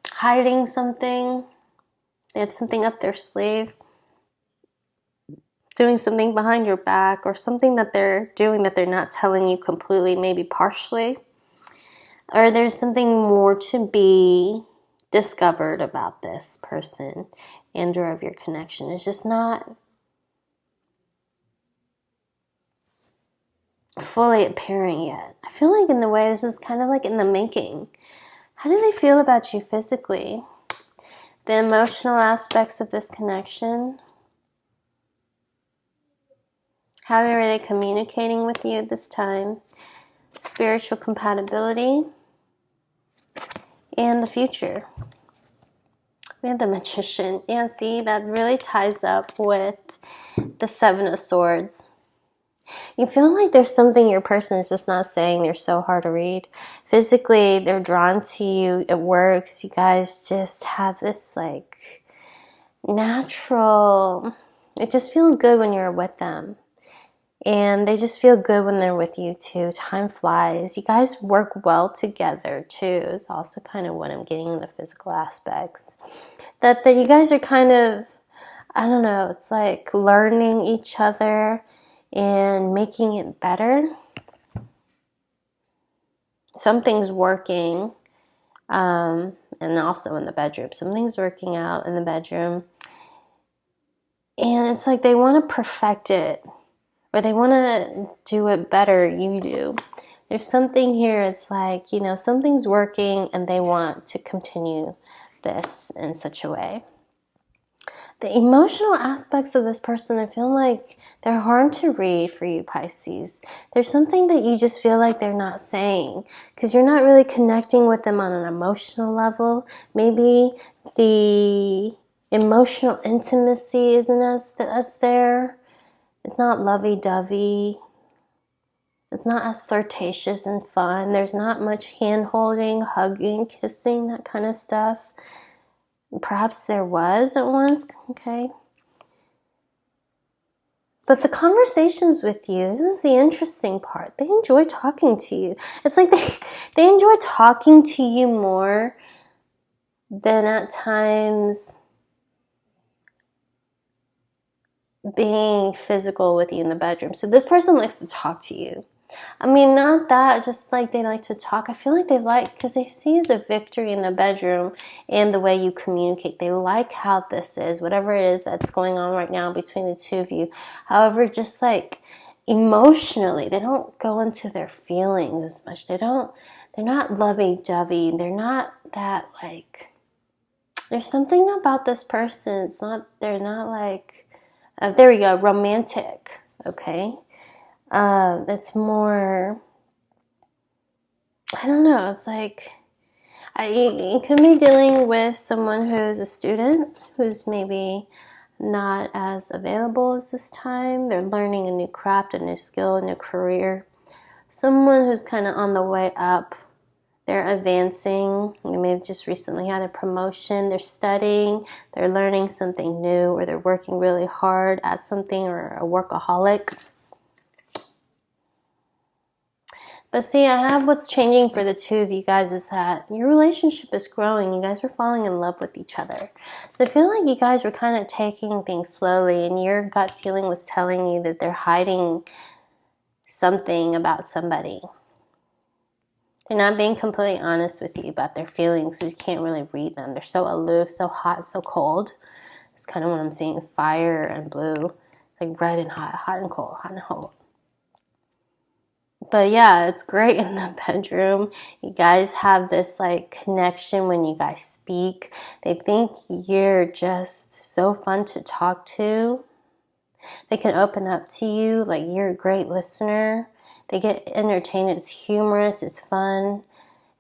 hiding something. They have something up their sleeve. Doing something behind your back, or something that they're doing that they're not telling you completely, maybe partially. Or there's something more to be discovered about this person and or of your connection. It's just not fully appearing yet. I feel like in the way this is kind of like in the making. How do they feel about you physically? The emotional aspects of this connection. How are they communicating with you at this time? Spiritual compatibility. And the future. We have the Magician. Yeah, see, that really ties up with the Seven of Swords. You feel like there's something your person is just not saying. They're so hard to read. Physically, they're drawn to you. It works. You guys just have this like natural, it just feels good when you're with them. And they just feel good when they're with you too. Time flies. You guys work well together too. Is also kind of what I'm getting in the physical aspects. That you guys are kind of, I don't know, it's like learning each other and making it better. Something's working. And also in the bedroom. Something's working out in the bedroom. And it's like they want to perfect it. Or they want to do it better, you do. There's something here, it's like, you know, something's working and they want to continue this in such a way. The emotional aspects of this person, I feel like they're hard to read for you, Pisces. There's something that you just feel like they're not saying because you're not really connecting with them on an emotional level. Maybe the emotional intimacy isn't as there. It's not lovey-dovey. It's not as flirtatious and fun. There's not much hand-holding, hugging, kissing, that kind of stuff. Perhaps there was at once, okay? But the conversations with you, this is the interesting part. They enjoy talking to you. It's like they enjoy talking to you more than at times being physical with you in the bedroom. So this person likes to talk to you. I mean, not that, just like they like to talk. I feel like they like, because they see as a victory in the bedroom and the way you communicate. They like how this is, whatever it is that's going on right now between the two of you. However, just like emotionally, they don't go into their feelings as much. They're not lovey-dovey. They're not that like, there's something about this person. They're not like, there we go, romantic, okay? It's more, I don't know, it's like, you could be dealing with someone who's a student, who's maybe not as available as this time. They're learning a new craft, a new skill, a new career. Someone who's kind of on the way up. They're advancing. They may have just recently had a promotion. They're studying. They're learning something new, or they're working really hard at something, or a workaholic. But see, I have what's changing for the two of you guys is that your relationship is growing. You guys are falling in love with each other. So I feel like you guys were kind of taking things slowly, and your gut feeling was telling you that they're hiding something about somebody. They're not being completely honest with you about their feelings because you can't really read them. They're so aloof, so hot, so cold. It's kind of what I'm seeing, fire and blue. It's like red and hot, hot and cold, hot and cold. But yeah, it's great in the bedroom. You guys have this like connection when you guys speak. They think you're just so fun to talk to. They can open up to you, like you're a great listener. They get entertained. It's humorous. It's fun.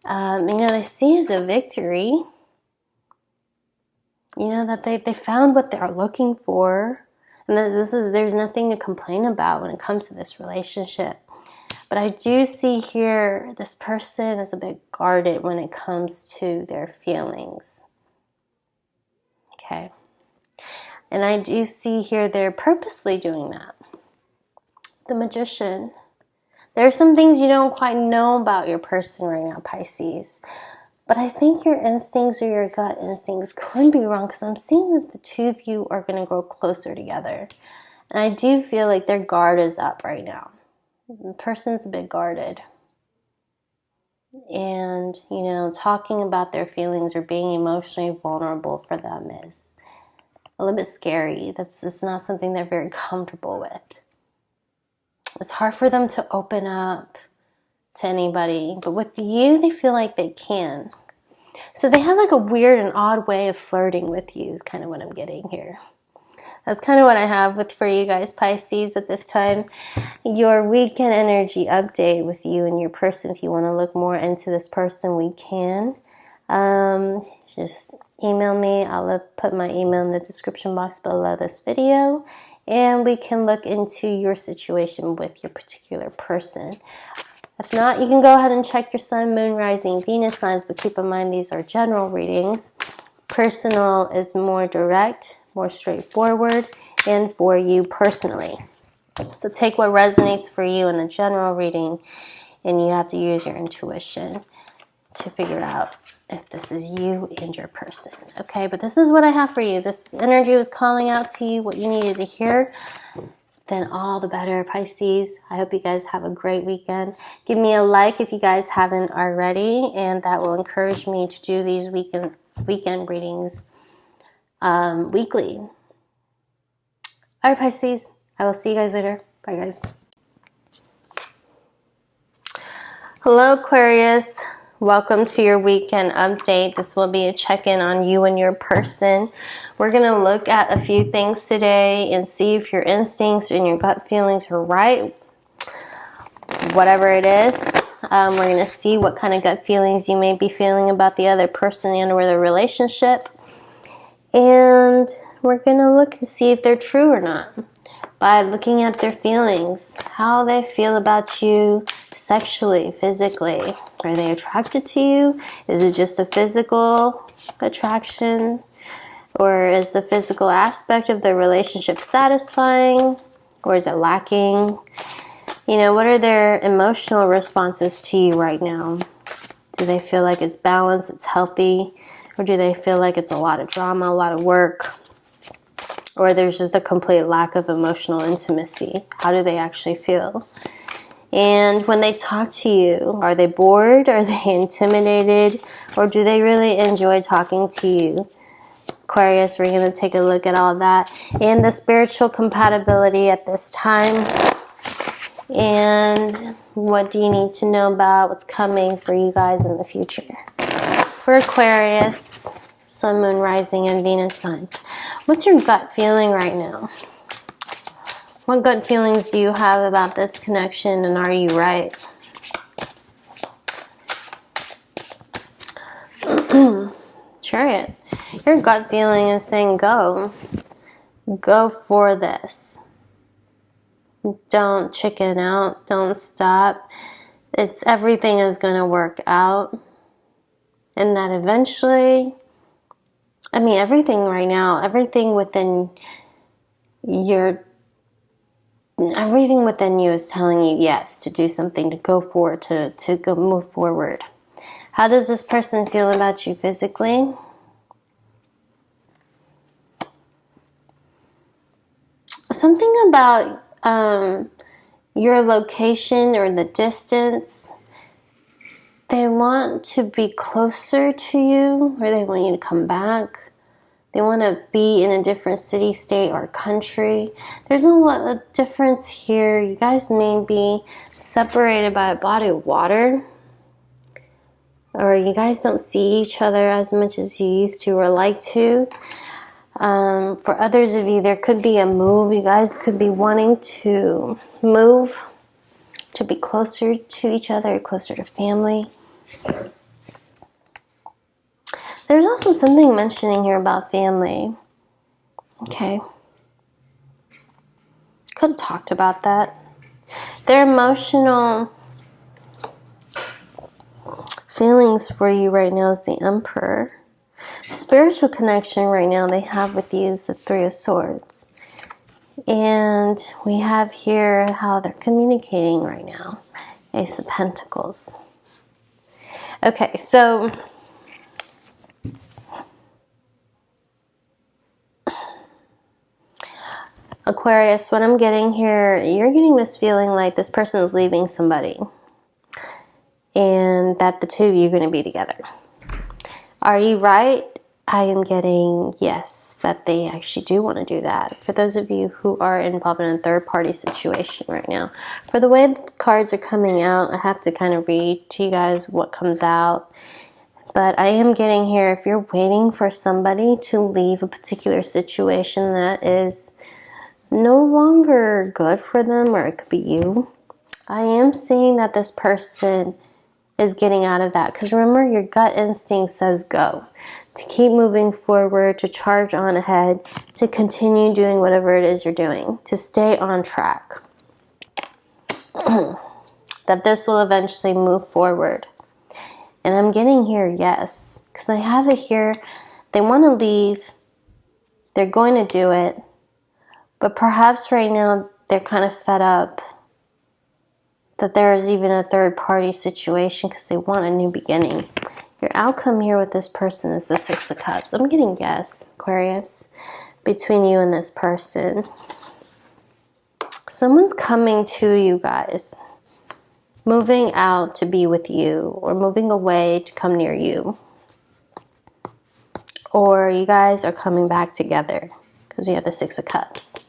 They see it as a victory. That they found what they're looking for. And that there's nothing to complain about when it comes to this relationship. But I do see here this person is a bit guarded when it comes to their feelings. Okay. And I do see here they're purposely doing that. The Magician. There's some things you don't quite know about your person right now, Pisces. But I think your instincts or your gut instincts could be wrong, because I'm seeing that the two of you are going to grow closer together. And I do feel like their guard is up right now. The person's a bit guarded. And, talking about their feelings or being emotionally vulnerable for them is a little bit scary. That's just not something they're very comfortable with. It's hard for them to open up to anybody. But with you, they feel like they can. So they have like a weird and odd way of flirting with you is kind of what I'm getting here. That's kind of what I have for you guys, Pisces, at this time. Your weekend energy update with you and your person. If you want to look more into this person, we can. Just email me. I'll put my email in the description box below this video. And we can look into your situation with your particular person. If not, you can go ahead and check your sun, moon, rising, Venus signs. But keep in mind, these are general readings. Personal is more direct, more straightforward, and for you personally. So take what resonates for you in the general reading, and you have to use your intuition to figure out if this is you and your person. Okay, but this is what I have for you. This energy was calling out to you what you needed to hear. Then all the better, Pisces. I hope you guys have a great weekend. Give me a like if you guys haven't already, and that will encourage me to do these weekend readings weekly. All right, Pisces. I will see you guys later. Bye, guys. Hello, Aquarius. Welcome to your weekend update. This will be a check-in on you and your person. We're going to look at a few things today and see if your instincts and your gut feelings are right. Whatever it is, we're going to see what kind of gut feelings you may be feeling about the other person and or the relationship. And we're going to look to see if they're true or not by looking at their feelings, how they feel about you sexually, physically. Are they attracted to you? Is it just a physical attraction? Or is the physical aspect of the relationship satisfying? Or is it lacking? What are their emotional responses to you right now? Do they feel like it's balanced, it's healthy? Or do they feel like it's a lot of drama, a lot of work? Or there's just a complete lack of emotional intimacy? How do they actually feel? And when they talk to you, are they bored? Are they intimidated? Or do they really enjoy talking to you? Aquarius, we're going to take a look at all that. And the spiritual compatibility at this time. And what do you need to know about what's coming for you guys in the future? For Aquarius, Sun, Moon, Rising, and Venus signs. What's your gut feeling right now? What gut feelings do you have about this connection, and are you right? Chariot. Your gut feeling is saying go. Go for this. Don't chicken out. Don't stop. Everything is going to work out. And that eventually, everything right now, everything within you is telling you yes, to do something, to go forward, to go move forward. How does this person feel about you physically? Something about your location or the distance. They want to be closer to you, or they want you to come back. They want to be in a different city, state, or country. There's a lot of difference here. You guys may be separated by a body of water, or you guys don't see each other as much as you used to or like to. For others of you, there could be a move. You guys could be wanting to move to be closer to each other, closer to family. There's also something mentioning here about family. Okay. Could have talked about that. Their emotional feelings for you right now is the Emperor. Spiritual connection right now they have with you is the Three of Swords. And we have here how they're communicating right now. Ace of Pentacles. Okay, so Aquarius, what I'm getting here, you're getting this feeling like this person is leaving somebody and that the two of you are going to be together. Are you right? I am getting yes, that they actually do want to do that. For those of you who are involved in a third-party situation right now, for the way the cards are coming out, I have to kind of read to you guys what comes out. But I am getting here, if you're waiting for somebody to leave a particular situation that is no longer good for them, or it could be you, I am seeing that this person is getting out of that. Because remember, your gut instinct says go. To keep moving forward, to charge on ahead, to continue doing whatever it is you're doing, to stay on track. That this will eventually move forward. And I'm getting here, yes. Because I have it here, they want to leave, they're going to do it, but perhaps right now they're kind of fed up that there is even a third-party situation because they want a new beginning. Your outcome here with this person is the Six of Cups. I'm getting yes, Aquarius, between you and this person. Someone's coming to you guys, moving out to be with you, or moving away to come near you. Or you guys are coming back together because you have the Six of Cups.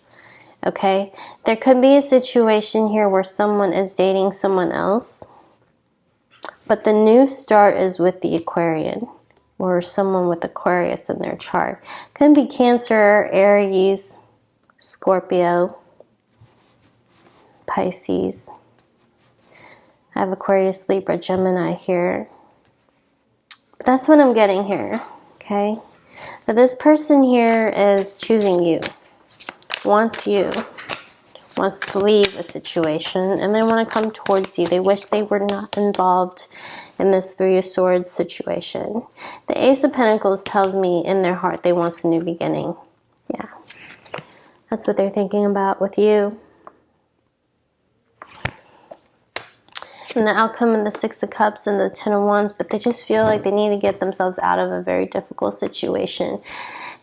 Okay, there could be a situation here where someone is dating someone else, but the new start is with the Aquarian, or someone with Aquarius in their chart. Could be Cancer, Aries, Scorpio, Pisces. I have Aquarius, Libra, Gemini here. But that's what I'm getting here, okay? But this person here is choosing you. Wants to leave a situation, and they want to come towards you. They wish they were not involved in this Three of Swords situation. The Ace of Pentacles tells me in their heart they want a new beginning. Yeah, that's what they're thinking about with you. And the outcome of the Six of Cups and the Ten of Wands, but they just feel like they need to get themselves out of a very difficult situation.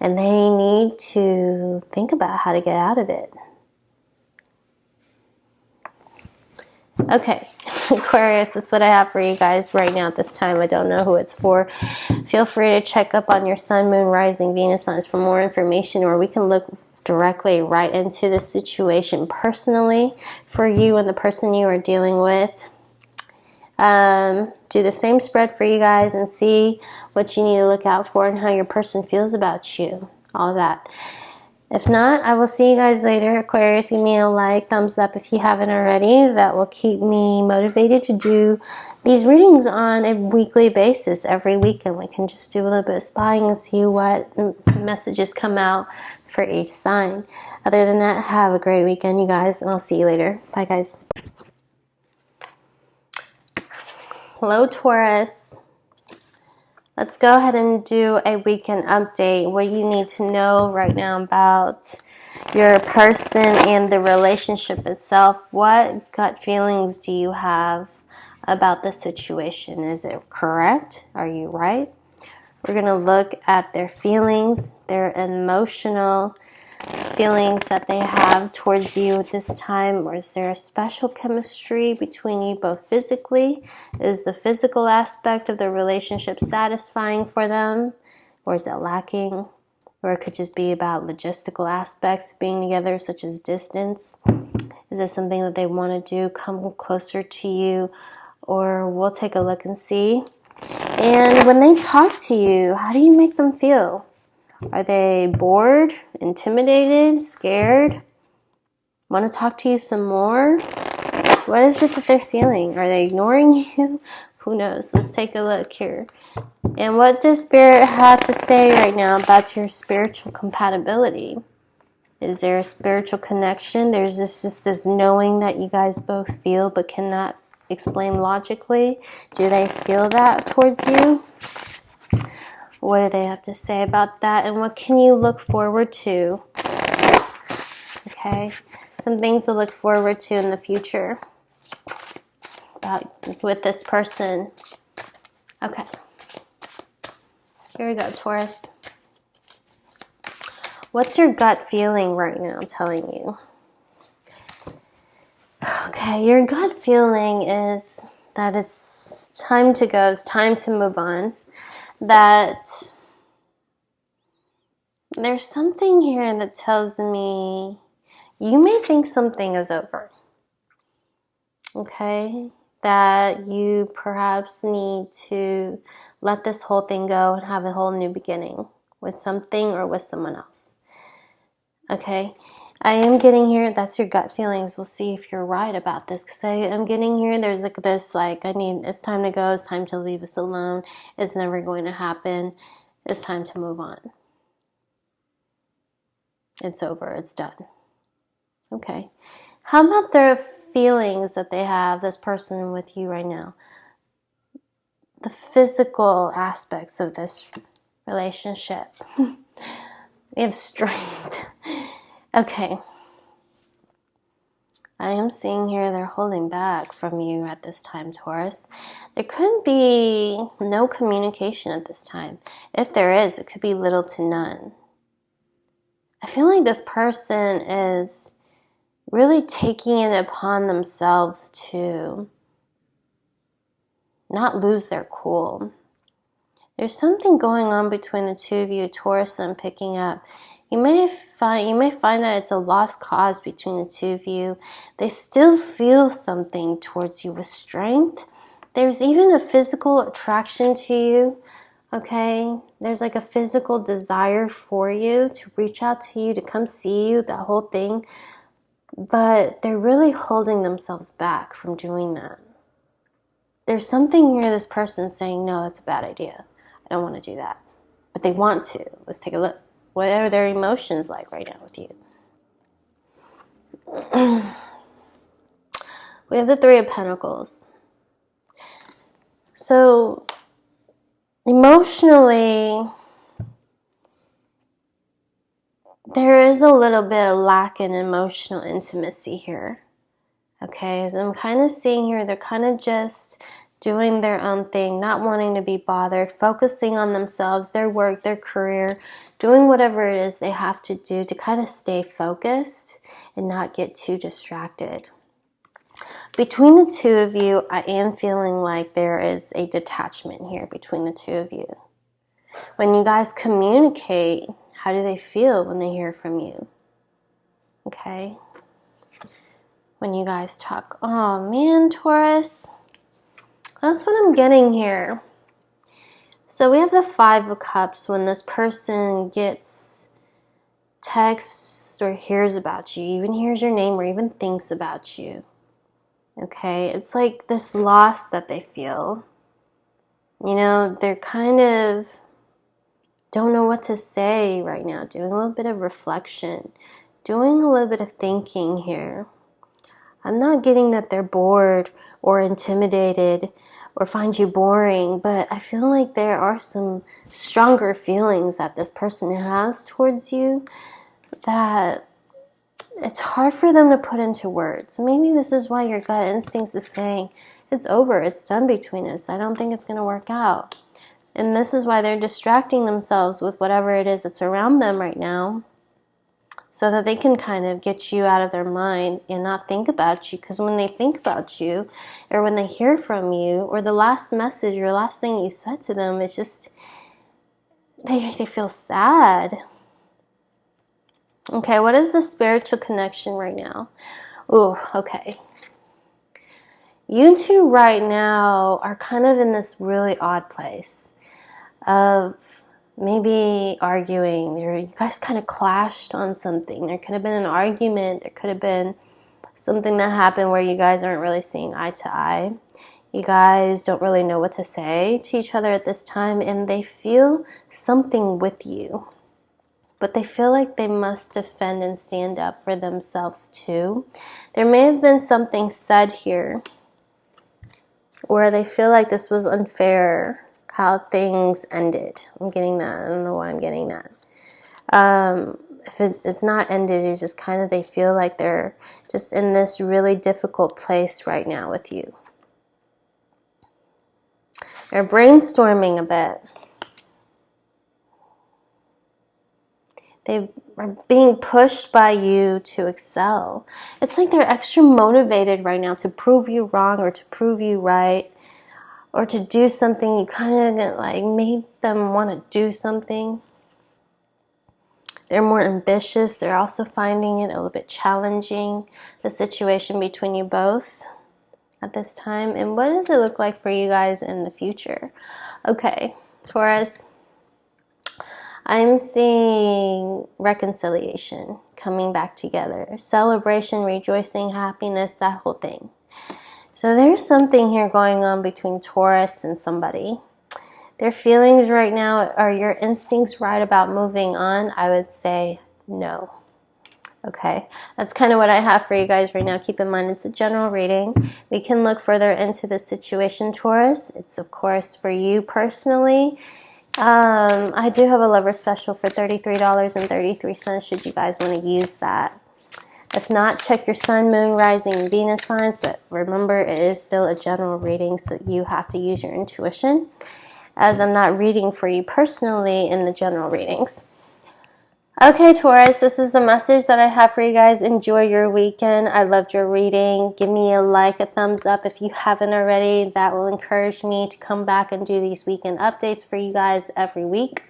And they need to think about how to get out of it. Okay, Aquarius, that's what I have for you guys right now at this time. I don't know who it's for. Feel free to check up on your Sun, Moon, Rising, Venus signs for more information, or we can look directly right into the situation personally for you and the person you are dealing with. Do the same spread for you guys and see what you need to look out for and how your person feels about you. All of that. If not, I will see you guys later. Aquarius, give me a like, thumbs up if you haven't already. That will keep me motivated to do these readings on a weekly basis every week. And we can just do a little bit of spying and see what messages come out for each sign. Other than that, have a great weekend, you guys, and I'll see you later. Bye, guys. Hello, Taurus. Let's go ahead and do a weekend update. What you need to know right now about your person and the relationship itself. What gut feelings do you have about the situation? Is it correct? Are you right? We're going to look at their feelings, their emotional feelings that they have towards you at this time, or is there a special chemistry between you both physically? Is the physical aspect of the relationship satisfying for them, or is it lacking? Or it could just be about logistical aspects of being together, such as distance. Is it something that they want to do, come closer to you? Or we'll take a look and see. And when they talk to you, how do you make them feel? Are they bored, intimidated, scared? Want to talk to you some more? What is it that they're feeling? Are they ignoring you? Who knows? Let's take a look here. And what does Spirit have to say right now about your spiritual compatibility? Is there a spiritual connection? There's just this knowing that you guys both feel but cannot explain logically. Do they feel that towards you? What do they have to say about that? And what can you look forward to? Okay, some things to look forward to in the future with this person. Okay, here we go, Taurus. What's your gut feeling right now telling you? Okay, your gut feeling is that it's time to go, it's time to move on. That there's something here that tells me you may think something is over. Okay, that you perhaps need to let this whole thing go and have a whole new beginning with something or with someone else. Okay, I am getting here, that's your gut feelings. We'll see if you're right about this, because I am getting here, there's like this, it's time to go, it's time to leave us alone, it's never going to happen, it's time to move on. It's over, it's done. Okay, how about their feelings that they have, this person with you right now? The physical aspects of this relationship. We have strength. Okay. I am seeing here they're holding back from you at this time, Taurus. There could be no communication at this time. If there is, it could be little to none. I feel like this person is really taking it upon themselves to not lose their cool. There's something going on between the two of you, Taurus, I'm picking up. You may find that it's a lost cause between the two of you. They still feel something towards you with strength. There's even a physical attraction to you, okay? There's like a physical desire for you to reach out to you, to come see you, that whole thing. But they're really holding themselves back from doing that. There's something here, this person's saying, no, that's a bad idea. I don't want to do that. But they want to. Let's take a look. What are their emotions like right now with you? We have the Three of Pentacles. So, emotionally, there is a little bit of lack in emotional intimacy here. Okay, so I'm kind of seeing here, they're kind of just doing their own thing, not wanting to be bothered, focusing on themselves, their work, their career, doing whatever it is they have to do to kind of stay focused and not get too distracted. Between the two of you, I am feeling like there is a detachment here between the two of you. When you guys communicate, how do they feel when they hear from you? Okay. When you guys talk, oh man, Taurus. That's what I'm getting here. So we have the Five of Cups. When this person gets texts or hears about you, even hears your name or even thinks about you. Okay, it's like this loss that they feel. You know, they're kind of don't know what to say right now, doing a little bit of reflection, doing a little bit of thinking here. I'm not getting that they're bored or intimidated or find you boring, but I feel like there are some stronger feelings that this person has towards you that it's hard for them to put into words. Maybe this is why your gut instincts is saying, it's over, it's done between us. I don't think it's going to work out. And this is why they're distracting themselves with whatever it is that's around them right now, so that they can kind of get you out of their mind and not think about you. Because when they think about you, or when they hear from you, or the last message or last thing you said to them, it's just, they feel sad. Okay, what is the spiritual connection right now? Ooh, okay. You two right now are kind of in this really odd place of maybe arguing. You guys kind of clashed on something. There could have been an argument. There could have been something that happened where you guys aren't really seeing eye to eye. You guys don't really know what to say to each other at this time, and they feel something with you. But they feel like they must defend and stand up for themselves too. There may have been something said here where they feel like this was unfair, how things ended. I'm getting that. I don't know why I'm getting that. If it's not ended, it's just kind of they feel like they're just in this really difficult place right now with you. They're brainstorming a bit. They are being pushed by you to excel. It's like they're extra motivated right now to prove you wrong or to prove you right, or to do something. You kind of like made them want to do something. They're more ambitious. They're also finding it a little bit challenging, the situation between you both at this time. And what does it look like for you guys in the future? Okay, Taurus. I'm seeing reconciliation, coming back together, celebration, rejoicing, happiness, that whole thing. So there's something here going on between Taurus and somebody. Their feelings right now, are your instincts right about moving on? I would say no. Okay, that's kind of what I have for you guys right now. Keep in mind, it's a general reading. We can look further into the situation, Taurus. It's, of course, for you personally. I do have a lover special for $33.33 should you guys want to use that. If not, check your sun, moon, rising, Venus signs. But remember, it is still a general reading, so you have to use your intuition, as I'm not reading for you personally in the general readings. Okay, Taurus, this is the message that I have for you guys. Enjoy your weekend. I loved your reading. Give me a like, a thumbs up if you haven't already. That will encourage me to come back and do these weekend updates for you guys every week.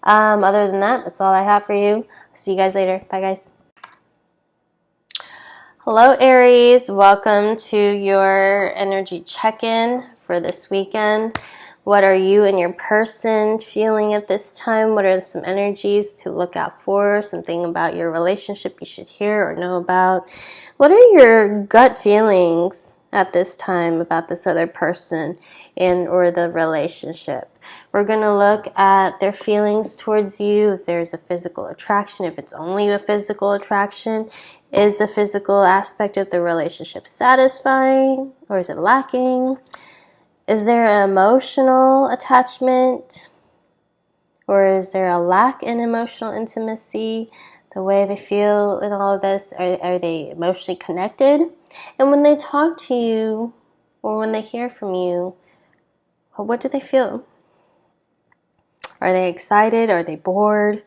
Other than that, that's all I have for you. See you guys later. Bye, guys. Hello, Aries. Welcome to your energy check-in for this weekend. What are you and your person feeling at this time? What are some energies to look out for? Something about your relationship you should hear or know about? What are your gut feelings at this time about this other person and or the relationship? We're going to look at their feelings towards you, if there's a physical attraction, if it's only a physical attraction. Is the physical aspect of the relationship satisfying or is it lacking? Is there an emotional attachment, or is there a lack in emotional intimacy? The way they feel in all of this, are they emotionally connected? And when they talk to you, or when they hear from you, what do they feel? Are they excited? Are they bored?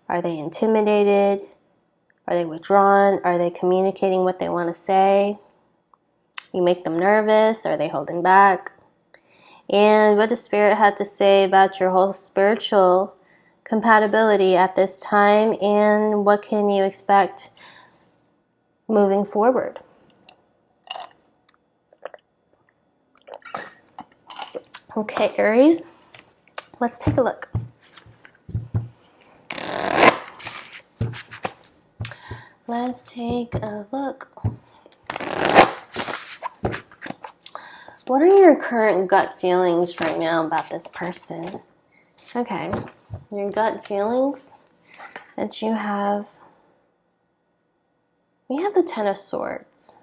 Are they intimidated? Are they withdrawn? Are they communicating what they want to say? You make them nervous? Are they holding back? And what does Spirit have to say about your whole spiritual compatibility at this time, and what can you expect moving forward? Okay, Aries, let's take a look. Let's take a look. What are your current gut feelings right now about this person? Okay, your gut feelings that you have. We have the Ten of Swords.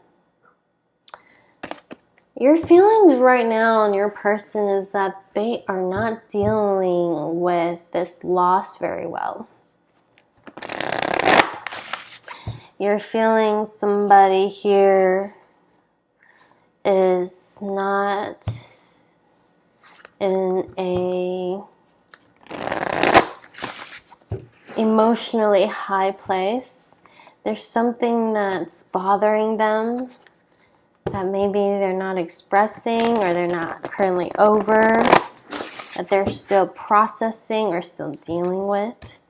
Your feelings right now on your person is that they are not dealing with this loss very well. You're feeling somebody here is not in a emotionally high place. There's something that's bothering them that maybe they're not expressing or they're not currently over, that they're still processing or still dealing with.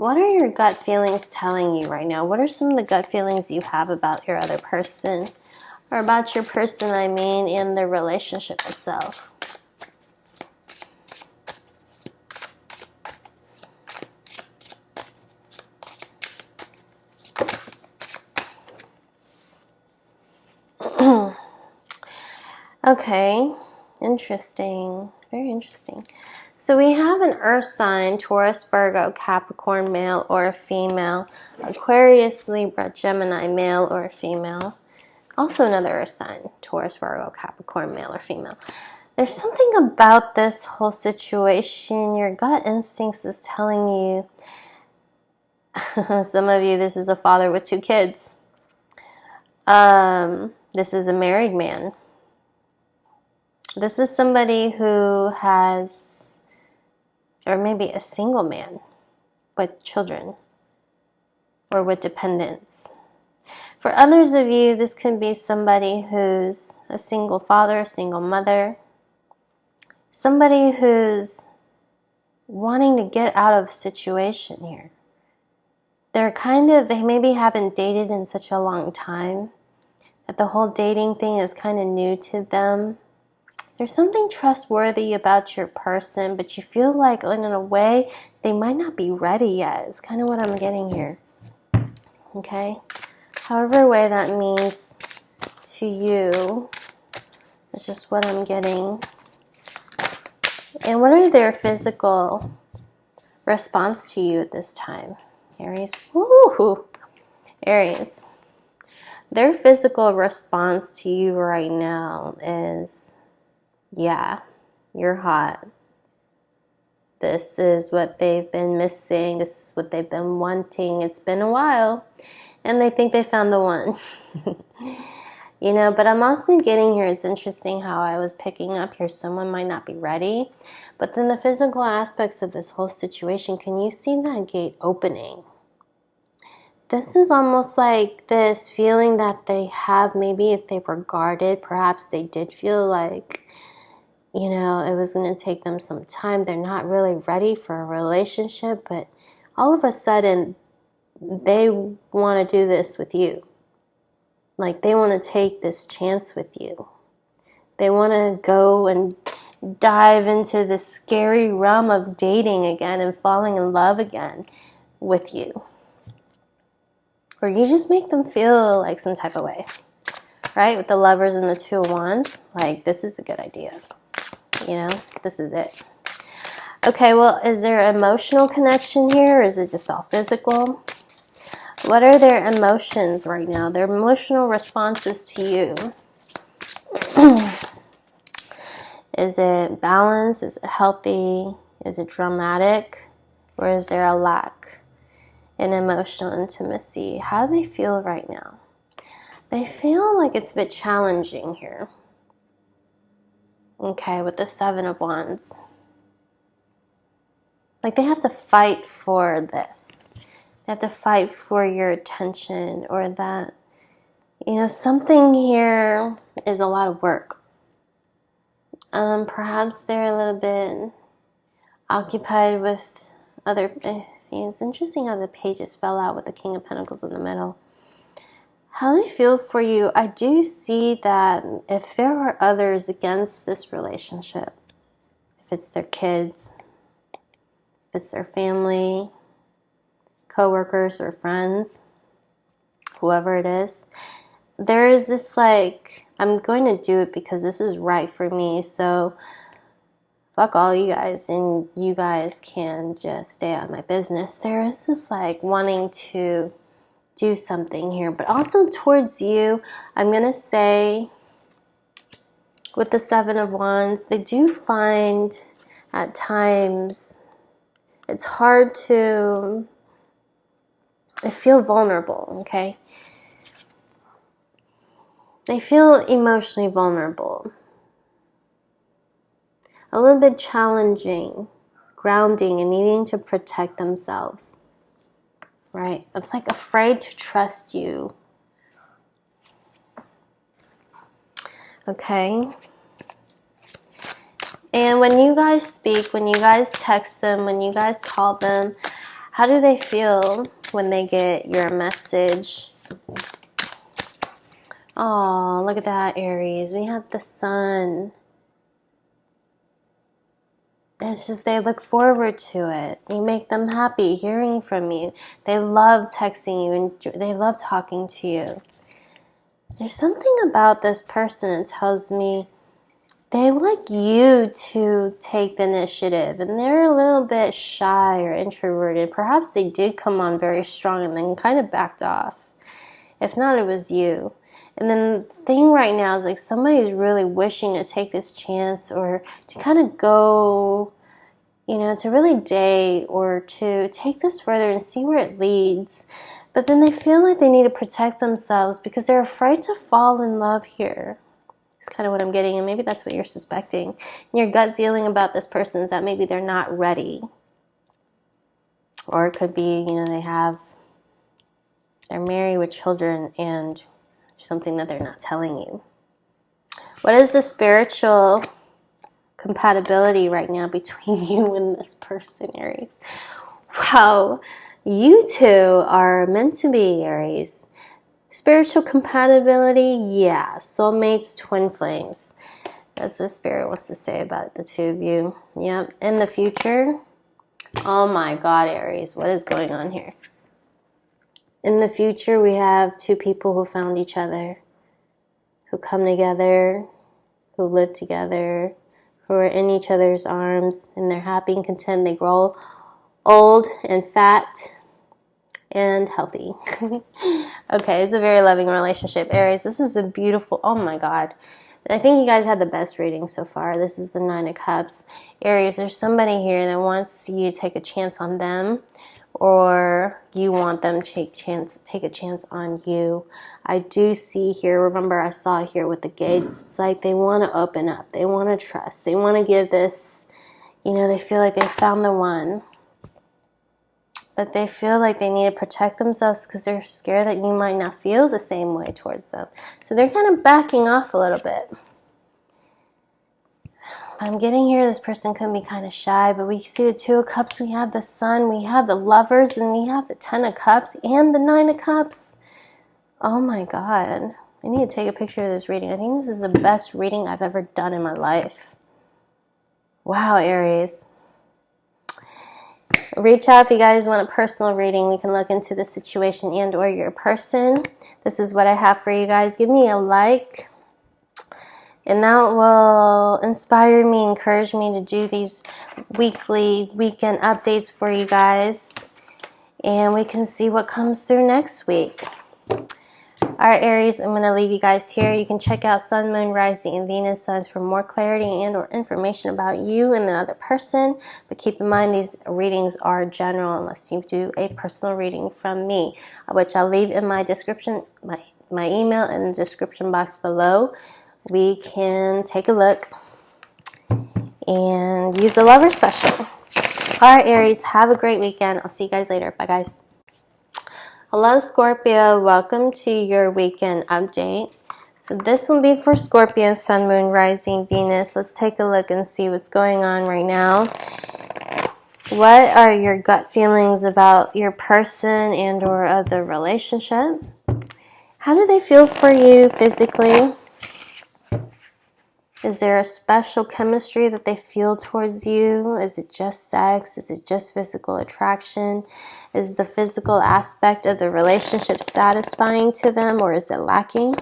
What are your gut feelings telling you right now? What are some of the gut feelings you have about your other person? Or about your person, I mean, in the relationship itself? Okay, interesting. Very interesting. So we have an earth sign, Taurus, Virgo, Capricorn, male or female. Aquarius, Libra, Gemini, male or female. Also another earth sign, Taurus, Virgo, Capricorn, male or female. There's something about this whole situation. Your gut instincts is telling you, some of you, this is a father with 2 kids. This is a married man. This is somebody who has, or maybe a single man with children or with dependents. For others of you, this could be somebody who's a single father, a single mother, somebody who's wanting to get out of a situation here. They maybe haven't dated in such a long time that the whole dating thing is kind of new to them. There's something trustworthy about your person, but you feel like in a way they might not be ready yet. It's kind of what I'm getting here. Okay? However way that means to you, it's just what I'm getting. And what are their physical response to you at this time? Aries. Woo! Aries. Their physical response to you right now is, yeah, you're hot. This is what they've been missing. This is what they've been wanting. It's been a while. And they think they found the one. You know, but I'm also getting here, it's interesting how I was picking up here, someone might not be ready. But then the physical aspects of this whole situation, can you see that gate opening? This is almost like this feeling that they have, maybe if they were guarded, perhaps they did feel like, you know, it was going to take them some time. They're not really ready for a relationship, but all of a sudden, they want to do this with you. Like, they want to take this chance with you. They want to go and dive into the scary realm of dating again and falling in love again with you. Or you just make them feel like some type of way. Right? With the Lovers and the 2 of Wands. Like, this is a good idea. You know? This is it. Okay, well, is there emotional connection here? Or is it just all physical? What are their emotions right now? Their emotional responses to you. Is it balanced? Is it healthy? Is it dramatic? Or is there a lack in emotional intimacy? How do they feel right now? They feel like it's a bit challenging here. Okay, with the 7 of Wands. Like, they have to fight for this. They have to fight for your attention, or that, you know, something here is a lot of work. Perhaps they're a little bit occupied with other, see, it's interesting how the pages fell out with the King of Pentacles in the middle. How they feel for you, I do see that if there are others against this relationship, if it's their kids, if it's their family, co-workers or friends, whoever it is, there is this like, I'm going to do it because this is right for me, so fuck all you guys and you guys can just stay out of my business. There is this like wanting to do something here, but also towards you, I'm going to say with the 7 of Wands, they do find at times it's hard to, they feel vulnerable, okay? They feel emotionally vulnerable. A little bit challenging, grounding, and needing to protect themselves, right? It's like afraid to trust you. Okay? And when you guys speak, when you guys text them, when you guys call them, How do they feel when they get your message? Oh, look at that, Aries. We have the sun. It's just they look forward to it. You make them happy hearing from you. They love texting you and they love talking to you. There's something about this person that tells me they would like you to take the initiative, and they're a little bit shy or introverted. Perhaps they did come on very strong and then kind of backed off. If not, it was you. And then the thing right now is like somebody's really wishing to take this chance or to kind of go, you know, to really date or to take this further and see where it leads. But then they feel like they need to protect themselves because they're afraid to fall in love here. It's kind of what I'm getting, and maybe that's what you're suspecting. And your gut feeling about this person is that maybe they're not ready. Or it could be, you know, they're married with children and something that they're not telling you. What is the spiritual compatibility right now between you and this person, Aries? Wow, you two are meant to be, Aries. Spiritual compatibility, yeah. Soulmates, twin flames. That's what Spirit wants to say about the two of you. Yep. In the future, oh my God, Aries, what is going on here? In the future, we have two people who found each other, who come together, who live together, who are in each other's arms, and they're happy and content. They grow old and fat and healthy. Okay, it's a very loving relationship. Aries, this is a beautiful, oh my God. I think you guys had the best reading so far. This is the Nine of Cups. Aries, there's somebody here that wants you to take a chance on them, or you want them to take a chance on you. I do see here, remember I saw here with the gates, it's like they want to open up. They want to trust. They want to give this, you know, they feel like they found the one. But they feel like they need to protect themselves because they're scared that you might not feel the same way towards them. So they're kind of backing off a little bit. I'm getting here, this person can be kind of shy, but we see the Two of Cups, we have the Sun, we have the Lovers, and we have the Ten of Cups and the Nine of Cups. Oh my God. I need to take a picture of this reading. I think this is the best reading I've ever done in my life. Wow, Aries. Reach out if you guys want a personal reading. We can look into the situation and or your person. This is what I have for you guys. Give me a like. And that will inspire me, encourage me to do these weekly, weekend updates for you guys. And we can see what comes through next week. Alright, Aries, I'm going to leave you guys here. You can check out Sun, Moon, Rising, and Venus signs for more clarity and or information about you and the other person. But keep in mind, these readings are general unless you do a personal reading from me, which I'll leave in my description, my email in the description box below. We can take a look and use the lover special. Alright, Aries, have a great weekend. I'll see you guys later. Bye, guys. Hello, Scorpio. Welcome to your weekend update. So this will be for Scorpio, Sun, Moon, Rising, Venus. Let's take a look and see what's going on right now. What are your gut feelings about your person and or of the relationship? How do they feel for you physically? Is there a special chemistry that they feel towards you? Is it just sex? Is it just physical attraction? Is the physical aspect of the relationship satisfying to them, or is it lacking?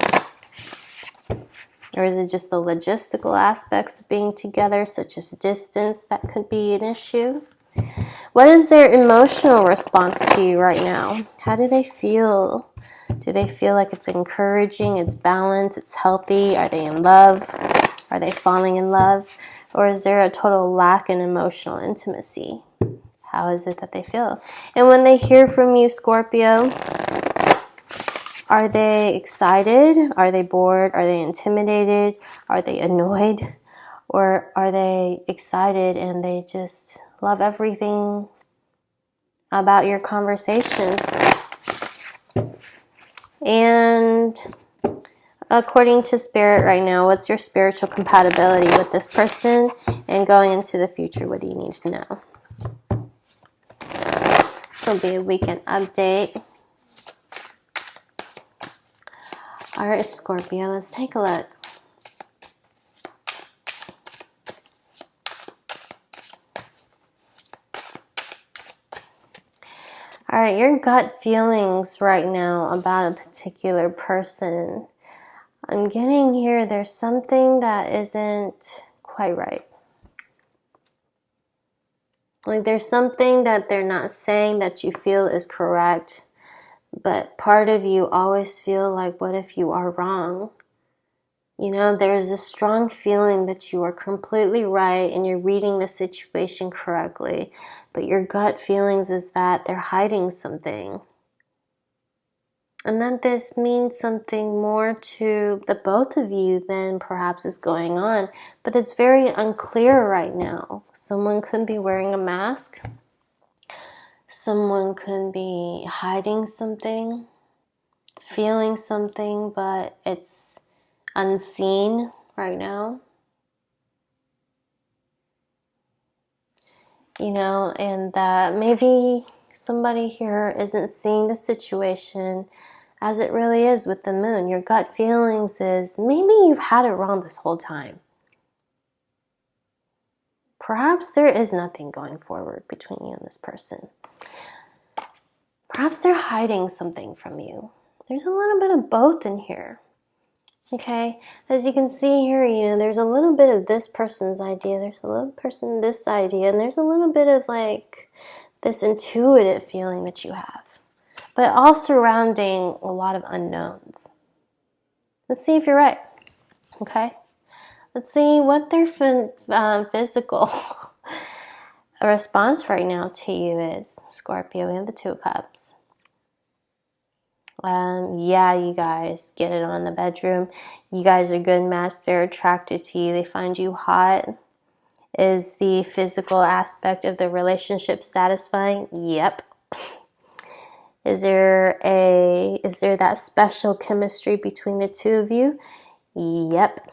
Or is it just the logistical aspects of being together, such as distance, that could be an issue? What is their emotional response to you right now? How do they feel? Do they feel like it's encouraging, it's balanced, it's healthy? Are they in love? Are they falling in love? Or is there a total lack in emotional intimacy? How is it that they feel? And when they hear from you, Scorpio, are they excited? Are they bored? Are they intimidated? Are they annoyed? Or are they excited and they just love everything about your conversations? And according to Spirit right now, what's your spiritual compatibility with this person? And going into the future, what do you need to know? This will be a weekend update. All right, Scorpio, let's take a look. All right, your gut feelings right now about a particular person. I'm getting here, there's something that isn't quite right. Like there's something that they're not saying that you feel is correct, but part of you always feel like, what if you are wrong? You know, there's a strong feeling that you are completely right and you're reading the situation correctly, but your gut feelings is that they're hiding something. And that this means something more to the both of you than perhaps is going on. But it's very unclear right now. Someone could be wearing a mask. Someone could be hiding something, feeling something, but it's unseen right now. You know, and that maybe somebody here isn't seeing the situation as it really is with the moon. Your gut feelings is maybe you've had it wrong this whole time. Perhaps there is nothing going forward between you and this person. Perhaps they're hiding something from you. There's a little bit of both in here. Okay, as you can see here, you know, there's a little bit of this person's idea, there's a little person this idea, and there's a little bit of like this intuitive feeling that you have, but all surrounding a lot of unknowns. Let's see if you're right. Okay, let's see what their physical response right now to you is. Scorpio, we have the Two of Cups. Yeah, you guys get it on in the bedroom. You guys are a good match. They're attracted to you. They find you hot. Is the physical aspect of the relationship satisfying? Yep. Is there that special chemistry between the two of you? Yep.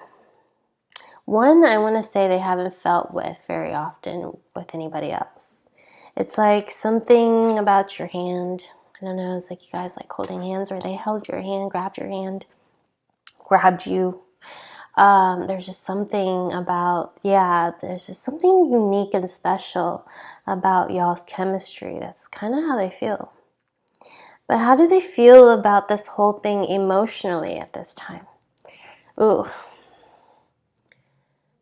One, I want to say they haven't felt with very often with anybody else. It's like something about your hand. I don't know, it's like you guys like holding hands, or they held your hand, grabbed you. There's just something about, there's just something unique and special about y'all's chemistry. That's kind of how they feel. But how do they feel about this whole thing emotionally at this time? Ooh.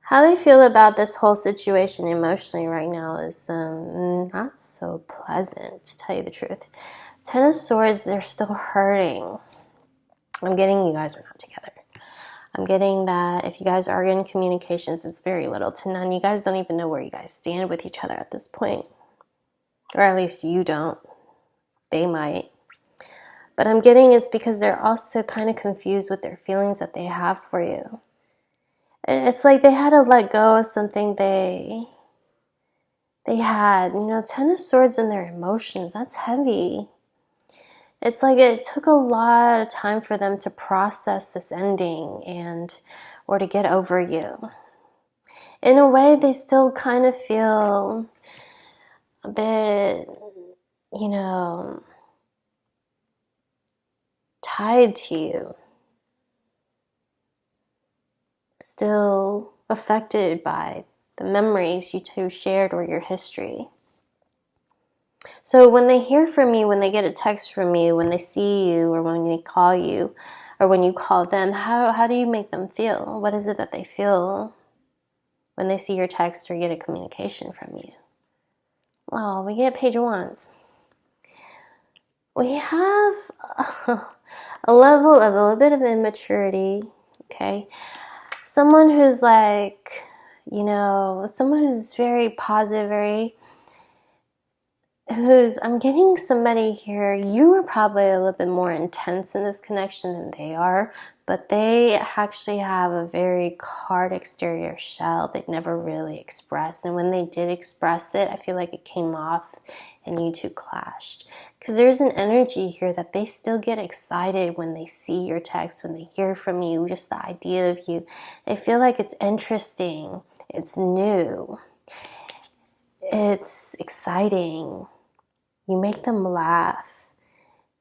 How they feel about this whole situation emotionally right now is not so pleasant, to tell you the truth. Ten of Swords, they're still hurting. I'm getting you guys are not together. I'm getting that if you guys are in communications, it's very little to none. You guys don't even know where you guys stand with each other at this point. Or at least you don't. They might. But I'm getting it's because they're also kind of confused with their feelings that they have for you. It's like they had to let go of something they had. You know, Ten of Swords and their emotions, that's heavy. It's like it took a lot of time for them to process this ending or to get over you. In a way, they still kind of feel a bit, you know, tied to you. Still affected by the memories you two shared or your history. So when they hear from you, when they get a text from you, when they see you, or when they call you, or when you call them, how do you make them feel? What is it that they feel when they see your text or get a communication from you? Well, we get Page of Wands. We have a level of a little bit of immaturity, okay? Someone who's like, you know, someone who's very positive, I'm getting somebody here, you are probably a little bit more intense in this connection than they are, but they actually have a very hard exterior shell they never really expressed. And when they did express it, I feel like it came off and you two clashed. Because there's an energy here that they still get excited when they see your text, when they hear from you, just the idea of you. They feel like it's interesting, it's new, it's exciting. You make them laugh.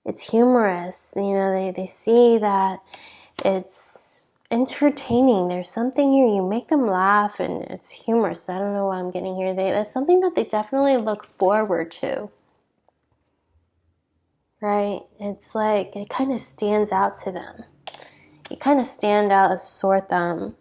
It's humorous. You know, they see that it's entertaining. There's something here. You make them laugh and it's humorous. I don't know what I'm getting here. That's something that they definitely look forward to. Right? It's like it kind of stands out to them. You kind of stand out as a sore thumb.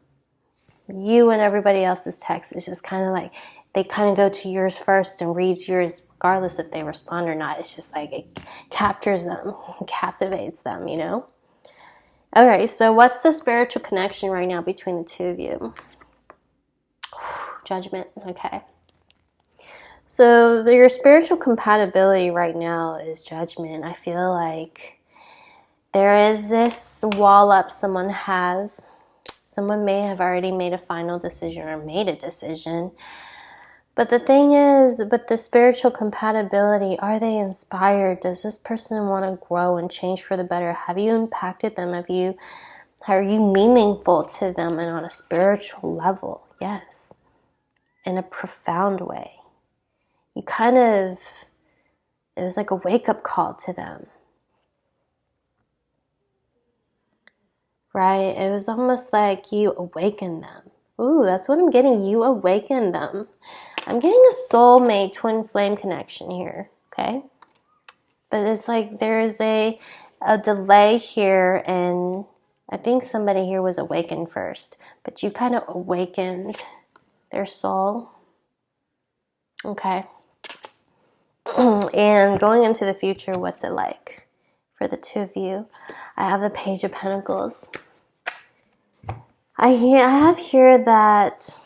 You and everybody else's text is just kind of like they kind of go to yours first and reads yours regardless if they respond or not. It's just like it captures them, captivates them, you know? Okay, so what's the spiritual connection right now between the two of you? Judgment, okay. So your spiritual compatibility right now is judgment. I feel like there is this wall up someone has. Someone may have already made a final decision or made a decision. But the thing is, but the spiritual compatibility, are they inspired? Does this person want to grow and change for the better? Have you impacted them? Are you meaningful to them and on a spiritual level? Yes. In a profound way. You kind of, it was like a wake-up call to them. Right? It was almost like you awakened them. Ooh, that's what I'm getting. You awakened them. I'm getting a soulmate twin flame connection here, okay? But it's like there's a delay here, and I think somebody here was awakened first, but you kind of awakened their soul, okay? And going into the future, what's it like for the two of you? I have the Page of Pentacles. I have here that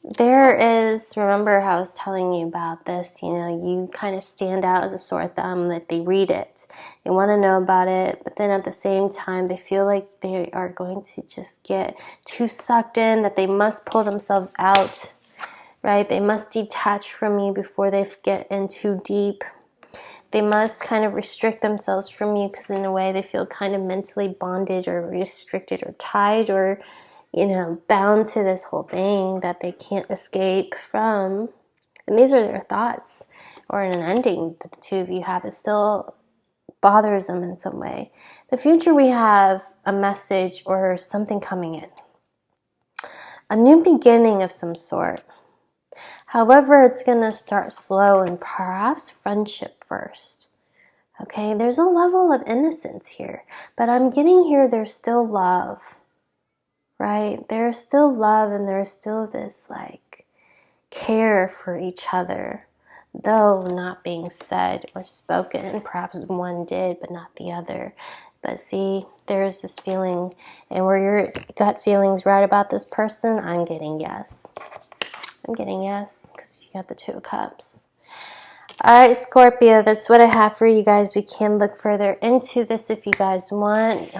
there is, remember how I was telling you about this, you know, you kind of stand out as a sore thumb, that they read it, they want to know about it, but then at the same time they feel like they are going to just get too sucked in, that they must pull themselves out, right? They must detach from you before they get in too deep. They must kind of restrict themselves from you because in a way they feel kind of mentally bonded or restricted or tied or, you know, bound to this whole thing that they can't escape from. And these are their thoughts, or in an ending that the two of you have. It still bothers them in some way. The future, we have a message or something coming in. A new beginning of some sort. However, it's going to start slow and perhaps friendship first. Okay, there's a level of innocence here. But I'm getting here there's still love. Right? There's still love and there's still this like care for each other, though not being said or spoken. Perhaps one did, but not the other. But see, there's this feeling, and where your gut feeling's right about this person, I'm getting yes. I'm getting yes, because you got the Two of Cups. Alright, Scorpio, that's what I have for you guys. We can look further into this if you guys want.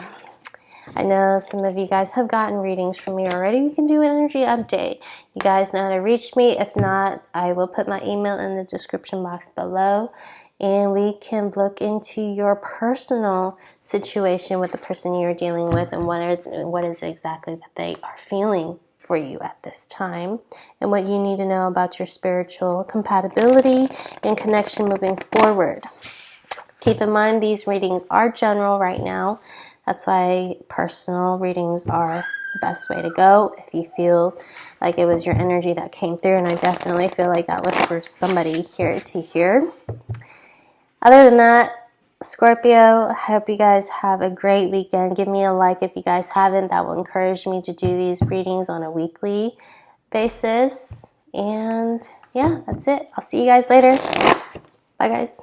I know some of you guys have gotten readings from me already. We can do an energy update. You guys know how to reach me. If not, I will put my email in the description box below. And we can look into your personal situation with the person you're dealing with and what is exactly that they are feeling for you at this time. And what you need to know about your spiritual compatibility and connection moving forward. Keep in mind, these readings are general right now. That's why personal readings are the best way to go if you feel like it was your energy that came through. And I definitely feel like that was for somebody here to hear. Other than that, Scorpio, I hope you guys have a great weekend. Give me a like if you guys haven't. That will encourage me to do these readings on a weekly basis. And yeah, that's it. I'll see you guys later. Bye, guys.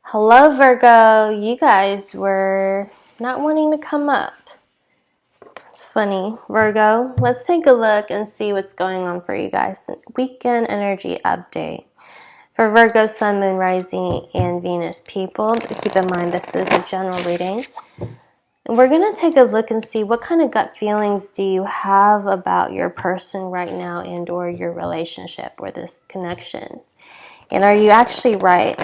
Hello, Virgo. You guys were not wanting to come up. It's funny. Virgo, let's take a look and see what's going on for you guys. Weekend energy update. For Virgo, Sun, Moon, Rising, and Venus people, keep in mind this is a general reading. And we're going to take a look and see what kind of gut feelings do you have about your person right now and or your relationship or this connection. And are you actually right?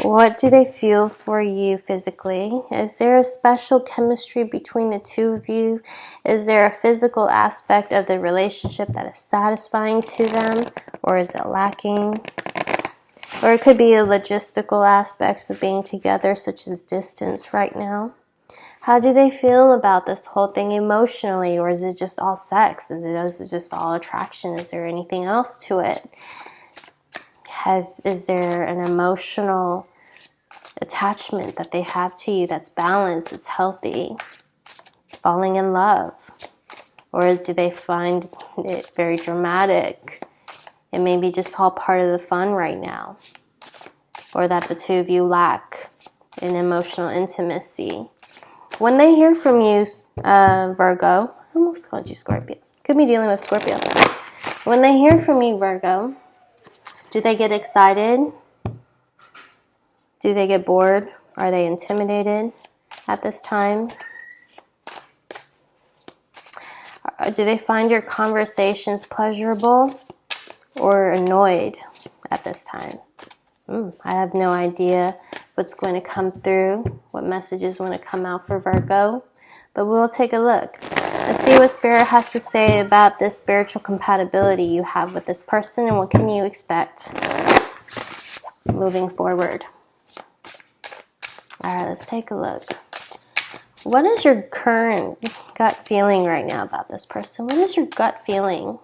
What do they feel for you physically? Is there a special chemistry between the two of you? Is there a physical aspect of the relationship that is satisfying to them? Or is it lacking? Or it could be a logistical aspects of being together, such as distance right now. How do they feel about this whole thing emotionally? Or is it just all sex? Is it just all attraction? Is there anything else to it? Is there an emotional attachment that they have to you that's balanced, it's healthy, falling in love? Or do they find it very dramatic? It may be just all part of the fun right now. Or that the two of you lack in emotional intimacy. When they hear from you, Virgo, I almost called you Scorpio. Could be dealing with Scorpio. When they hear from you, Virgo, do they get excited? Do they get bored? Are they intimidated at this time? Do they find your conversations pleasurable or annoyed at this time? I have no idea what's going to come through, what messages want to come out for Virgo, but we'll take a look. Let's see what Spirit has to say about this spiritual compatibility you have with this person, and what can you expect moving forward. All right, let's take a look. What is your current gut feeling right now about this person? What is your gut feeling?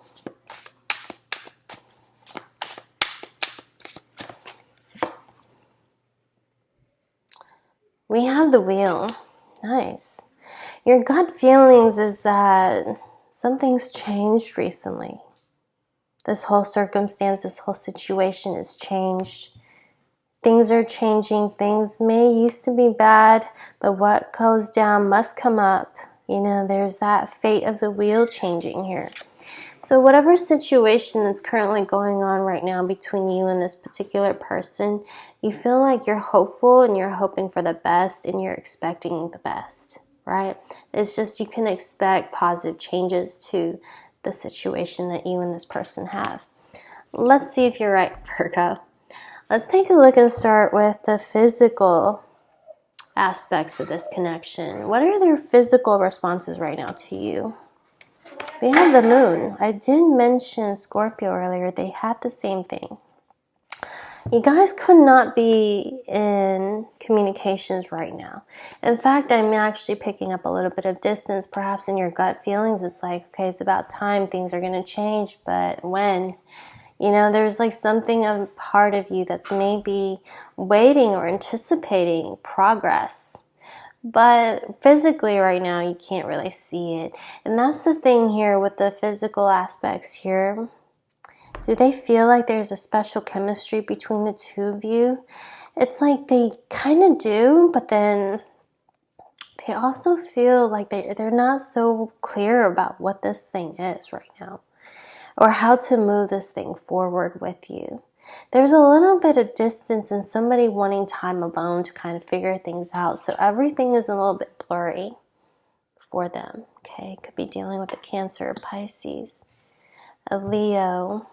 We have the Wheel. Nice. Your gut feelings is that something's changed recently. This whole circumstance, this whole situation has changed. Things are changing. Things may used to be bad, but what goes down must come up. You know, there's that fate of the wheel changing here. So whatever situation that's currently going on right now between you and this particular person, you feel like you're hopeful and you're hoping for the best and you're expecting the best, right? It's just you can expect positive changes to the situation that you and this person have. Let's see if you're right, Virgo. Let's take a look and start with the physical aspects of this connection. What are their physical responses right now to you? We have the Moon. I did mention Scorpio earlier. They had the same thing. You guys could not be in communications right now. In fact, I'm actually picking up a little bit of distance. Perhaps in your gut feelings, it's like, okay, it's about time. Things are going to change, but when? You know, there's like something, a part of you that's maybe waiting or anticipating progress. But physically right now, you can't really see it. And that's the thing here with the physical aspects here. Do they feel like there's a special chemistry between the two of you? It's like they kind of do, but then they also feel like they're not so clear about what this thing is right now, or how to move this thing forward with you. There's a little bit of distance and somebody wanting time alone to kind of figure things out. So everything is a little bit blurry for them. Okay, could be dealing with a Cancer, a Pisces, a Leo,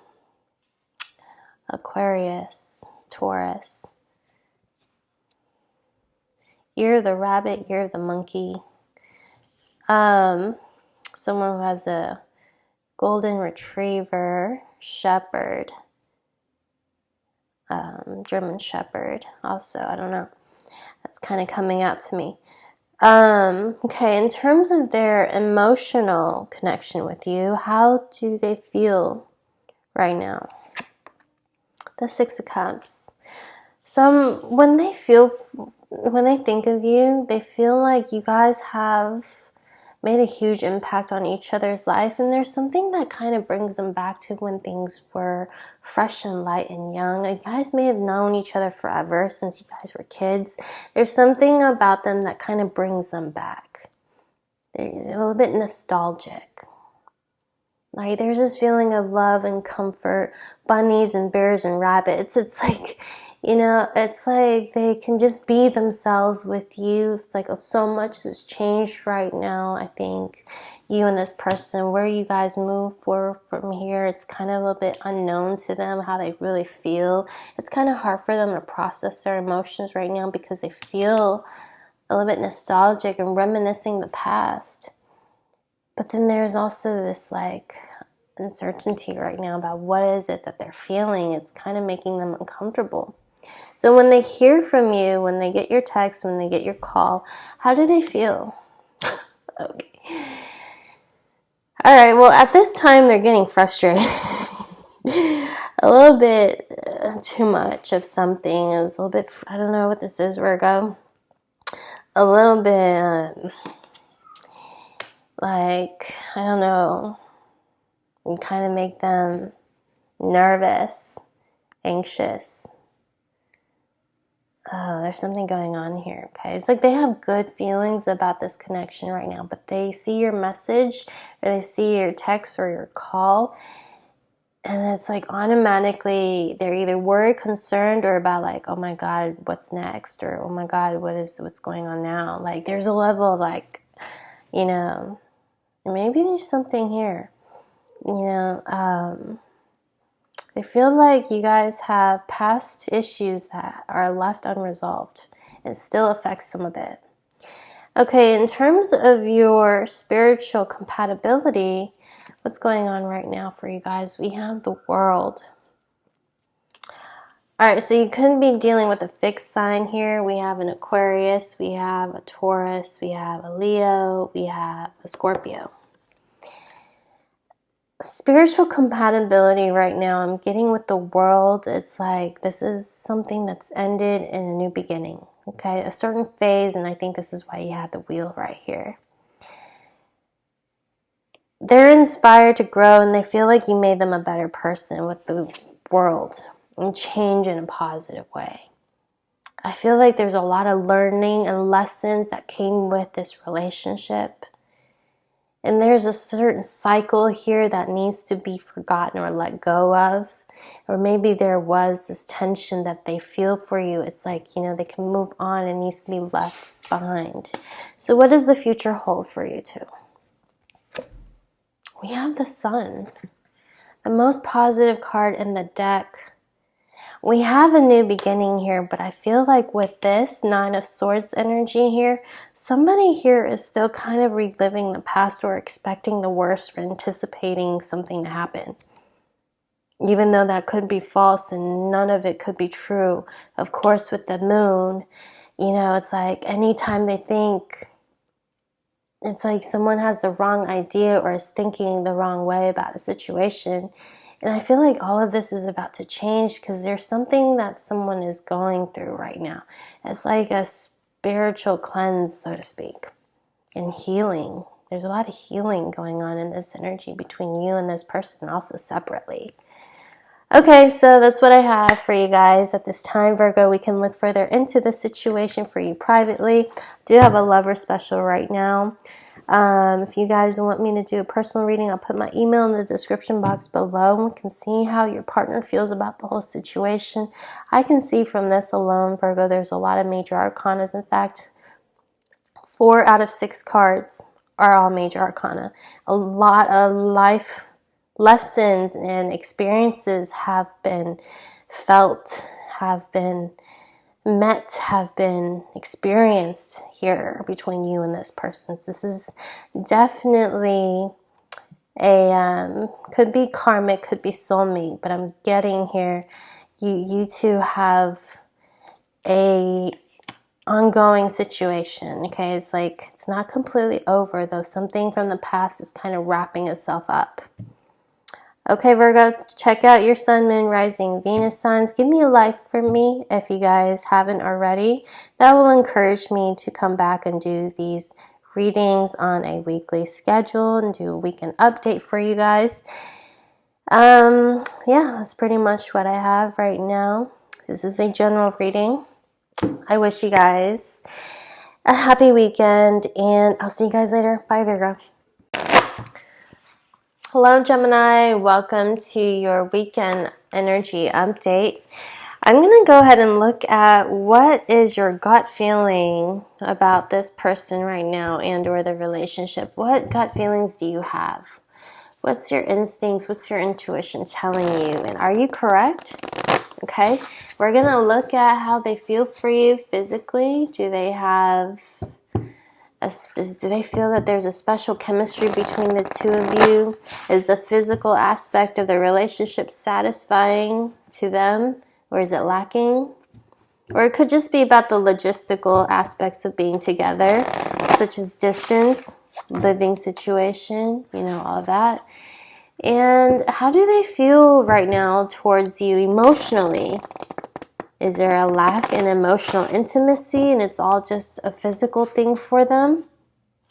Aquarius, Taurus. Year of the rabbit, year of the monkey. Someone who has a golden retriever, shepherd, German shepherd also, I don't know. That's kind of coming out to me. Okay, in terms of their emotional connection with you, how do they feel right now? The Six of Cups. So when they think of you, they feel like you guys have made a huge impact on each other's life, and there's something that kind of brings them back to when things were fresh and light and young. You guys may have known each other forever since you guys were kids. There's something about them that kind of brings them back. There's a little bit nostalgic. Right? There's this feeling of love and comfort, bunnies and bears and rabbits. It's like, You know, it's like they can just be themselves with you. It's like so much has changed right now. I think you and this person, where you guys move forward from here, it's kind of a little bit unknown to them how they really feel. It's kind of hard for them to process their emotions right now because they feel a little bit nostalgic and reminiscing the past. But then there's also this like uncertainty right now about what is it that they're feeling. It's kind of making them uncomfortable. So when they hear from you, when they get your text, when they get your call, how do they feel? Okay. All right, well, at this time, they're getting frustrated. A little bit too much of something. It was a little bit, I don't know what this is, Virgo. A little bit, like, I don't know. You kind of make them nervous, anxious. Oh, there's something going on here, okay? It's like they have good feelings about this connection right now, but they see your message or they see your text or your call, and it's like automatically they're either worried, concerned, or about like, oh my God, what's next? Or oh my God, what's going on now? Like there's a level of like, you know, maybe there's something here, you know, I feel like you guys have past issues that are left unresolved. It still affects them a bit. Okay, in terms of your spiritual compatibility, what's going on right now for you guys? We have the World. All right, so you could be dealing with a fixed sign here. We have an Aquarius, we have a Taurus, we have a Leo, we have a Scorpio. Spiritual compatibility right now, I'm getting with the World. It's like this is something that's ended in a new beginning, okay? A certain phase, and I think this is why you had the Wheel right here. They're inspired to grow, and they feel like you made them a better person with the World and change in a positive way. I feel like there's a lot of learning and lessons that came with this relationship. And there's a certain cycle here that needs to be forgotten or let go of. Or maybe there was this tension that they feel for you. It's like, you know, they can move on and needs to be left behind. So what does the future hold for you two? We have the Sun, the most positive card in the deck. We have a new beginning here, but I feel like with this Nine of Swords energy here, somebody here is still kind of reliving the past or expecting the worst or anticipating something to happen. Even though that could be false and none of it could be true. Of course, with the Moon, you know, it's like anytime they think, it's like someone has the wrong idea or is thinking the wrong way about a situation. And I feel like all of this is about to change because there's something that someone is going through right now. It's like a spiritual cleanse, so to speak, and healing. There's a lot of healing going on in this energy between you and this person, also separately. Okay, so that's what I have for you guys at this time, Virgo. We can look further into the situation for you privately. I do have a lover special right now. If you guys want me to do a personal reading, I'll put my email in the description box below. We can see how your partner feels about the whole situation. I can see from this alone, Virgo, there's a lot of major arcanas. In fact, 4 out of 6 cards are all major arcana. A lot of life lessons and experiences have been felt, have been met, have been experienced here between you and this person. This is definitely a could be karmic, could be soulmate, but I'm getting here you two have a ongoing situation. Okay, it's like it's not completely over, though something from the past is kind of wrapping itself up. Okay, Virgo, check out your Sun, Moon, Rising, Venus signs. Give me a like for me if you guys haven't already. That will encourage me to come back and do these readings on a weekly schedule and do a weekend update for you guys. Yeah, that's pretty much what I have right now. This is a general reading. I wish you guys a happy weekend, and I'll see you guys later. Bye, Virgo. Hello, Gemini. Welcome to your weekend energy update. I'm going to go ahead and look at what is your gut feeling about this person right now and or the relationship. What gut feelings do you have? What's your instincts? What's your intuition telling you? And are you correct? Okay, we're going to look at how they feel for you physically. Do they have do they feel that there's a special chemistry between the two of you? Is the physical aspect of the relationship satisfying to them, or is it lacking? Or it could just be about the logistical aspects of being together, such as distance, living situation, you know, all of that. And how do they feel right now towards you emotionally? Is there a lack in emotional intimacy and it's all just a physical thing for them?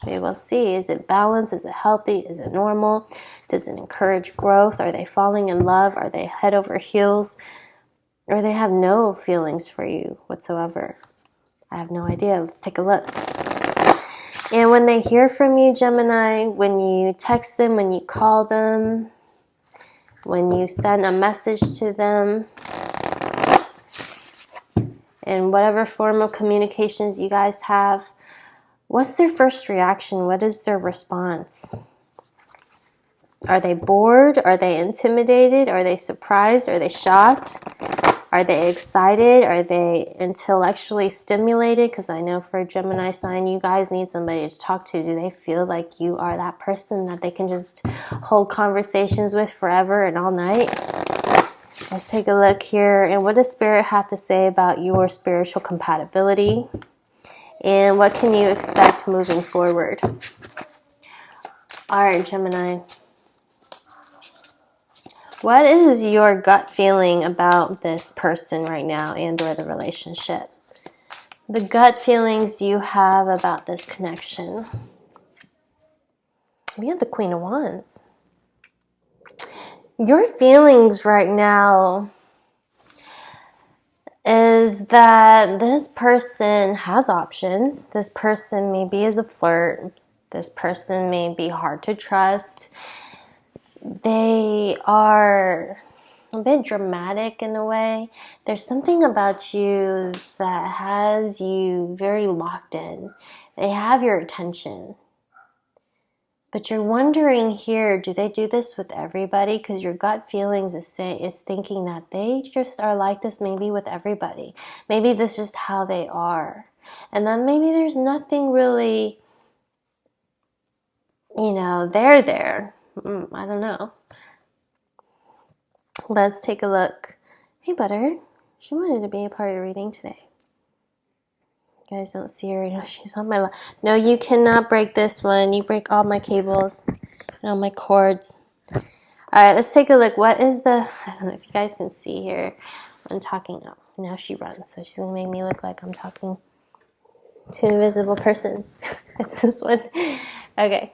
We will see. Is it balanced? Is it healthy? Is it normal? Does it encourage growth? Are they falling in love? Are they head over heels? Or they have no feelings for you whatsoever? I have no idea. Let's take a look. And when they hear from you, Gemini, when you text them, when you call them, when you send a message to them, in whatever form of communications you guys have, what's their first reaction? What is their response? Are they bored? Are they intimidated? Are they surprised? Are they shocked? Are they excited? Are they intellectually stimulated? Because I know for a Gemini sign, you guys need somebody to talk to. Do they feel like you are that person that they can just hold conversations with forever and all night? Let's take a look here. And what does Spirit have to say about your spiritual compatibility? And what can you expect moving forward? All right, Gemini. What is your gut feeling about this person right now and or the relationship? The gut feelings you have about this connection. We have the Queen of Wands. Your feelings right now is that this person has options. This person maybe is a flirt. This person may be hard to trust. They are a bit dramatic in a way. There's something about you that has you very locked in. They have your attention. But you're wondering here, do they do this with everybody? Because your gut feelings is thinking that they just are like this maybe with everybody. Maybe this is just how they are. And then maybe there's nothing really, you know, there. I don't know. Let's take a look. Hey, Butter. She wanted to be a part of the reading today. You guys don't see her right now. She's on my lap. No, you cannot break this one. You break all my cables and all my cords. All right, let's take a look. What is the... I don't know if you guys can see here. I'm talking. Oh, now she runs, so she's going to make me look like I'm talking to an invisible person. It's this one. Okay.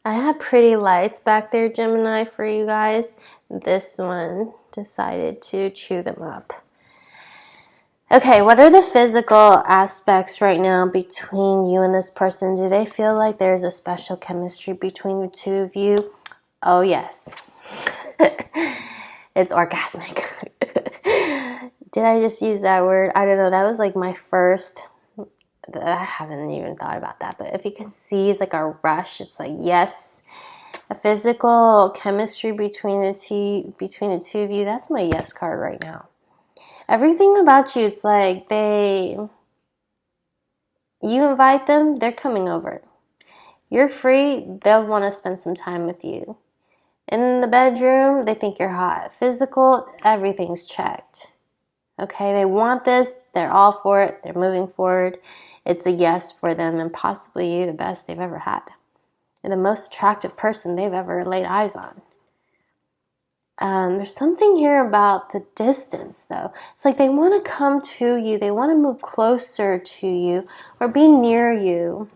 I have pretty lights back there, Gemini, for you guys. This one decided to chew them up. Okay, what are the physical aspects right now between you and this person? Do they feel like there's a special chemistry between the two of you? Oh, yes. It's orgasmic. Did I just use that word? I don't know. That was like my first... I haven't even thought about that. But if you can see, it's like a rush. It's like, yes. A physical chemistry between the two of you. That's my yes card right now. Everything about you, it's like you invite them, they're coming over. You're free, they'll want to spend some time with you. In the bedroom, they think you're hot. Physical, everything's checked. Okay, they want this, they're all for it, they're moving forward. It's a yes for them and possibly you, the best they've ever had. And the most attractive person they've ever laid eyes on. There's something here about the distance, though. It's like they want to come to you. They want to move closer to you or be near you.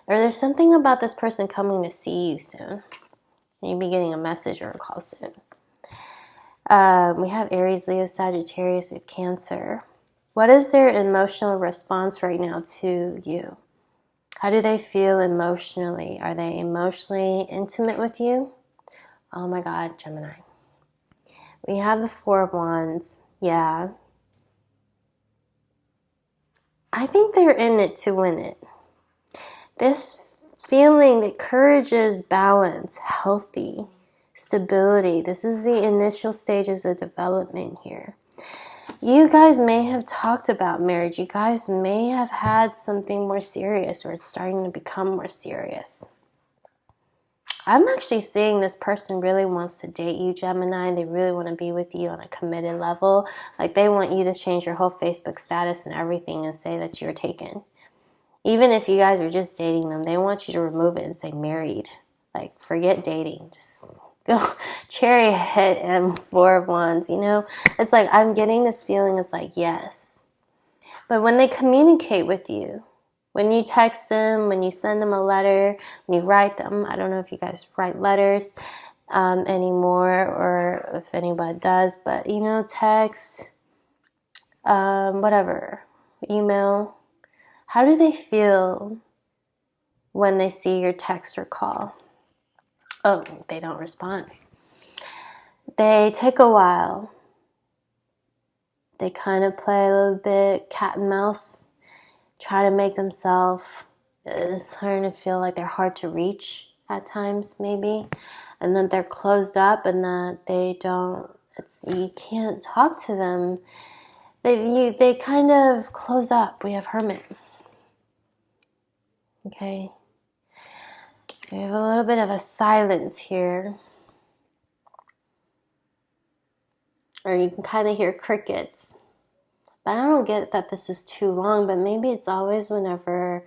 Or there's something about this person coming to see you soon. You'll be getting a message or a call soon. We have Aries, Leo, Sagittarius with Cancer. What is their emotional response right now to you? How do they feel emotionally? Are they emotionally intimate with you? Oh my God, Gemini. We have the Four of Wands. Yeah. I think they're in it to win it. This feeling that courage is balance, healthy, stability. This is the initial stages of development here. You guys may have talked about marriage. You guys may have had something more serious, or it's starting to become more serious. I'm actually seeing this person really wants to date you, Gemini. They really want to be with you on a committed level. Like they want you to change your whole Facebook status and everything and say that you're taken. Even if you guys are just dating them, they want you to remove it and say married. Like forget dating. Just go cherry hit and Four of Wands, you know? It's like I'm getting this feeling, it's like yes. But when they communicate with you, when you text them, when you send them a letter, when you write them, I don't know if you guys write letters anymore or if anybody does, but you know, text, whatever, email. How do they feel when they see your text or call? Oh, they don't respond. They take a while. They kind of play a little bit cat and mouse, try to make themselves, it's starting to feel like they're hard to reach at times maybe, and that they're closed up and that they don't, you can't talk to them. They kind of close up. We have Hermit. Okay. We have a little bit of a silence here. Or you can kind of hear crickets. But I don't get that this is too long, but maybe it's always whenever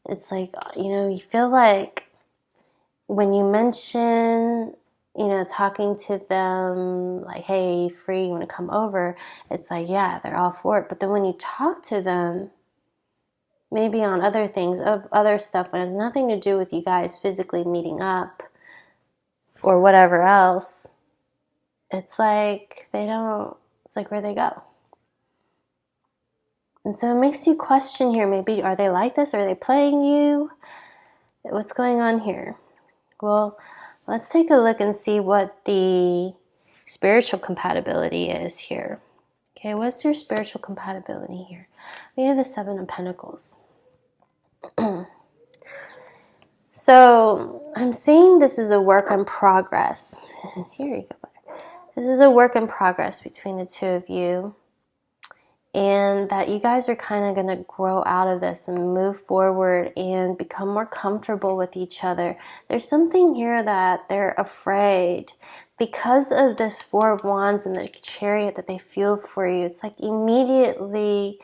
it's like, you know, you feel like when you mention, you know, talking to them, like, hey, are you free? You want to come over? It's like, yeah, they're all for it. But then when you talk to them, maybe on other things, other stuff, but it has nothing to do with you guys physically meeting up or whatever else, it's like they don't, it's like where they go. And so it makes you question here, maybe, are they like this? Are they playing you? What's going on here? Well, let's take a look and see what the spiritual compatibility is here. Okay, what's your spiritual compatibility here? We have the Seven of Pentacles. So I'm seeing this is a work in progress. Here you go. This is a work in progress between the two of you. And that you guys are kind of going to grow out of this and move forward and become more comfortable with each other. There's something here that they're afraid because of this Four of Wands and the Chariot that they feel for you. It's like immediately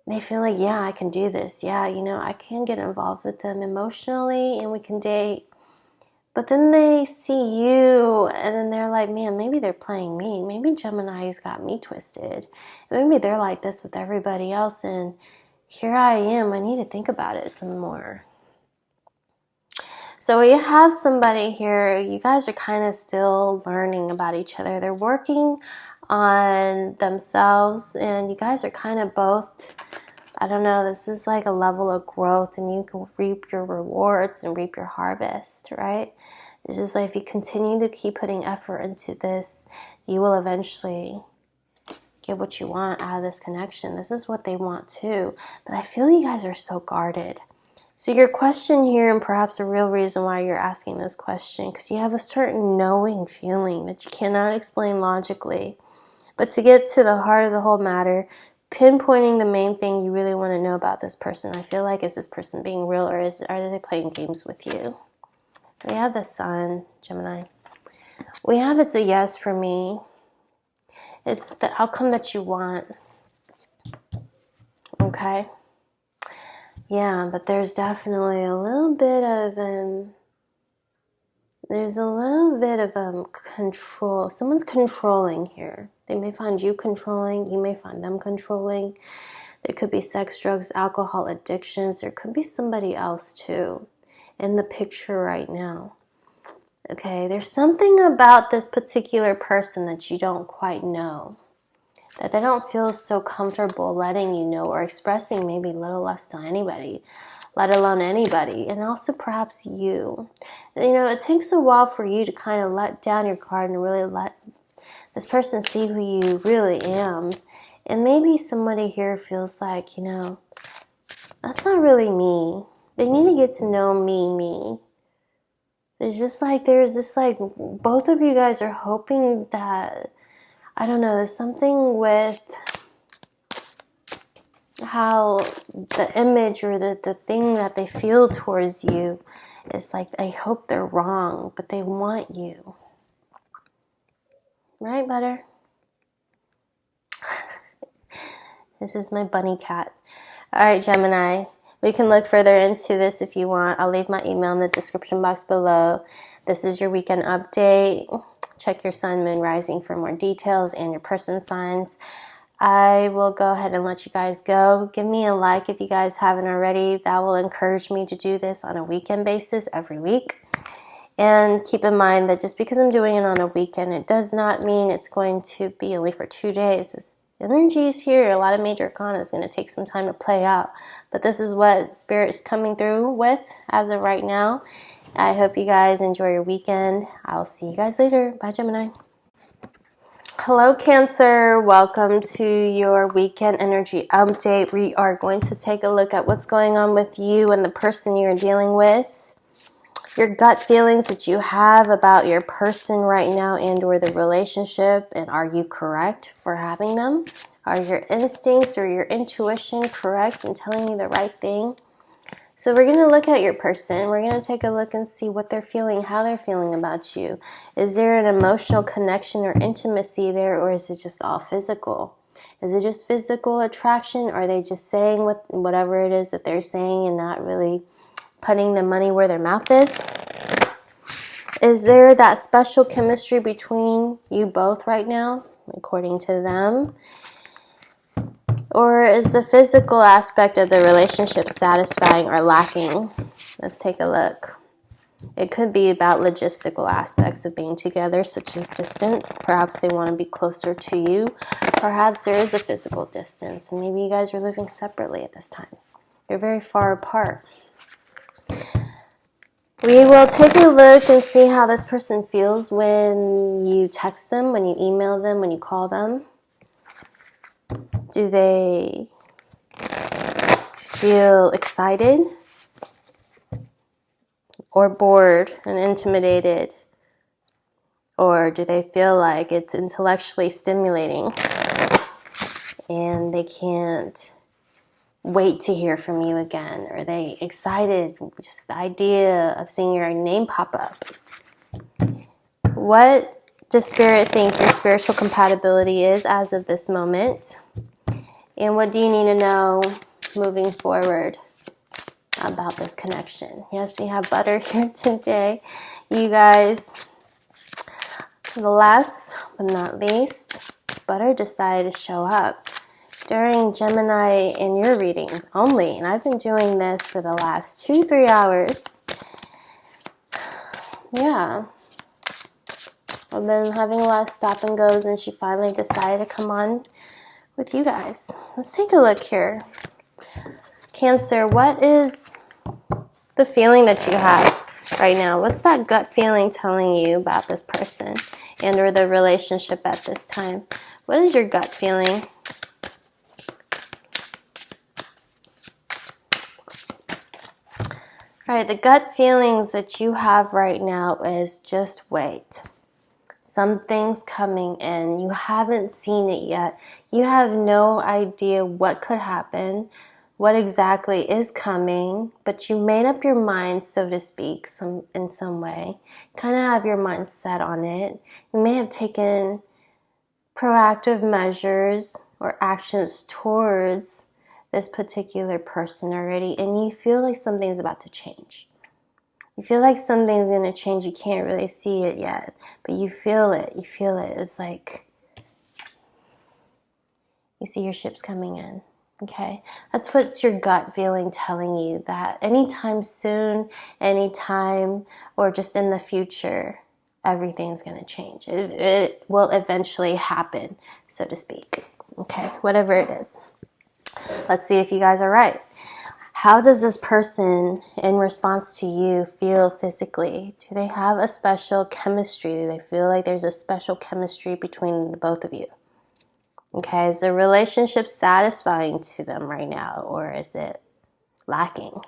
they feel like, yeah, I can do this. Yeah, you know, I can get involved with them emotionally and we can date. But then they see you and then they're like, man, maybe they're playing me. Maybe Gemini's got me twisted. Maybe they're like this with everybody else and here I am. I need to think about it some more. So we have somebody here. You guys are kind of still learning about each other. They're working on themselves and you guys are kind of both, I don't know, this is like a level of growth and you can reap your rewards and reap your harvest, right? It's just like if you continue to keep putting effort into this, you will eventually get what you want out of this connection. This is what they want too. But I feel you guys are so guarded. So your question here, and perhaps a real reason why you're asking this question, because you have a certain knowing feeling that you cannot explain logically. But to get to the heart of the whole matter, pinpointing the main thing you really want to know about this person, I feel like, is this person being real or are they playing games with you? We have the Sun, Gemini. We have it's a yes for me. It's the outcome that you want. Okay. Yeah, but there's definitely a little bit of control. Someone's controlling here. They may find you controlling. You may find them controlling. There could be sex, drugs, alcohol, addictions. There could be somebody else too in the picture right now. Okay, there's something about this particular person that you don't quite know. That they don't feel so comfortable letting you know or expressing maybe a little less to anybody, let alone anybody, and also perhaps you. You know, it takes a while for you to kind of let down your guard and really let This person see who you really am. And maybe somebody here feels like, you know, that's not really me. They need to get to know me. There's this like, both of you guys are hoping that, I don't know, there's something with how the image or the thing that they feel towards you is like, I hope they're wrong, but they want you. Right, Butter? This is my bunny cat. All right, Gemini. We can look further into this if you want. I'll leave my email in the description box below. This is your weekend update. Check your sun, moon, rising for more details and your person signs. I will go ahead and let you guys go. Give me a like if you guys haven't already. That will encourage me to do this on a weekend basis every week. And keep in mind that just because I'm doing it on a weekend, it does not mean it's going to be only for 2 days. It's energies here, a lot of major arcana is going to take some time to play out. But this is what Spirit is coming through with as of right now. I hope you guys enjoy your weekend. I'll see you guys later. Bye, Gemini. Hello, Cancer. Welcome to your weekend energy update. We are going to take a look at what's going on with you and the person you're dealing with. Your gut feelings that you have about your person right now and or the relationship, and are you correct for having them? Are your instincts or your intuition correct in telling you the right thing? So we're going to look at your person. We're going to take a look and see what they're feeling, how they're feeling about you. Is there an emotional connection or intimacy there, or is it just all physical? Is it just physical attraction, or are they just saying whatever it is that they're saying and not really putting the money where their mouth is? Is there that special chemistry between you both right now, according to them? Or is the physical aspect of the relationship satisfying or lacking? Let's take a look. It could be about logistical aspects of being together, such as distance. Perhaps they want to be closer to you. Perhaps there is a physical distance, and maybe you guys are living separately at this time. You're very far apart. We will take a look and see how this person feels when you text them, when you email them, when you call them. Do they feel excited or bored and intimidated? Or do they feel like it's intellectually stimulating and they can't wait to hear from you again? Are they excited, just the idea of seeing your name pop up? What does Spirit think your spiritual compatibility is as of this moment? And what do you need to know moving forward about this connection? Yes, we have Butter here today. You guys, the last but not least, Butter decided to show up during Gemini in your reading only. And I've been doing this for the last 2-3 hours. Yeah. I've been having a lot of stop and goes, and she finally decided to come on with you guys. Let's take a look here. Cancer, what is the feeling that you have right now? What's that gut feeling telling you about this person and or the relationship at this time? What is your gut feeling? All right, the gut feelings that you have right now is just wait. Something's coming in. You haven't seen it yet. You have no idea what could happen, what exactly is coming, but you made up your mind, so to speak, in some way. Kind of have your mind set on it. You may have taken proactive measures or actions towards this particular person already, and you feel like something's about to change. You feel like something's going to change. You can't really see it yet, but you feel it. You feel it. It's like you see your ships coming in. Okay? That's what's your gut feeling telling you, that anytime soon, anytime, or just in the future, everything's going to change. It will eventually happen, so to speak. Okay? Whatever it is. Let's see if you guys are right. How does this person, in response to you, feel physically? Do they have a special chemistry? Do they feel like there's a special chemistry between the both of you? Okay, is the relationship satisfying to them right now, or is it lacking?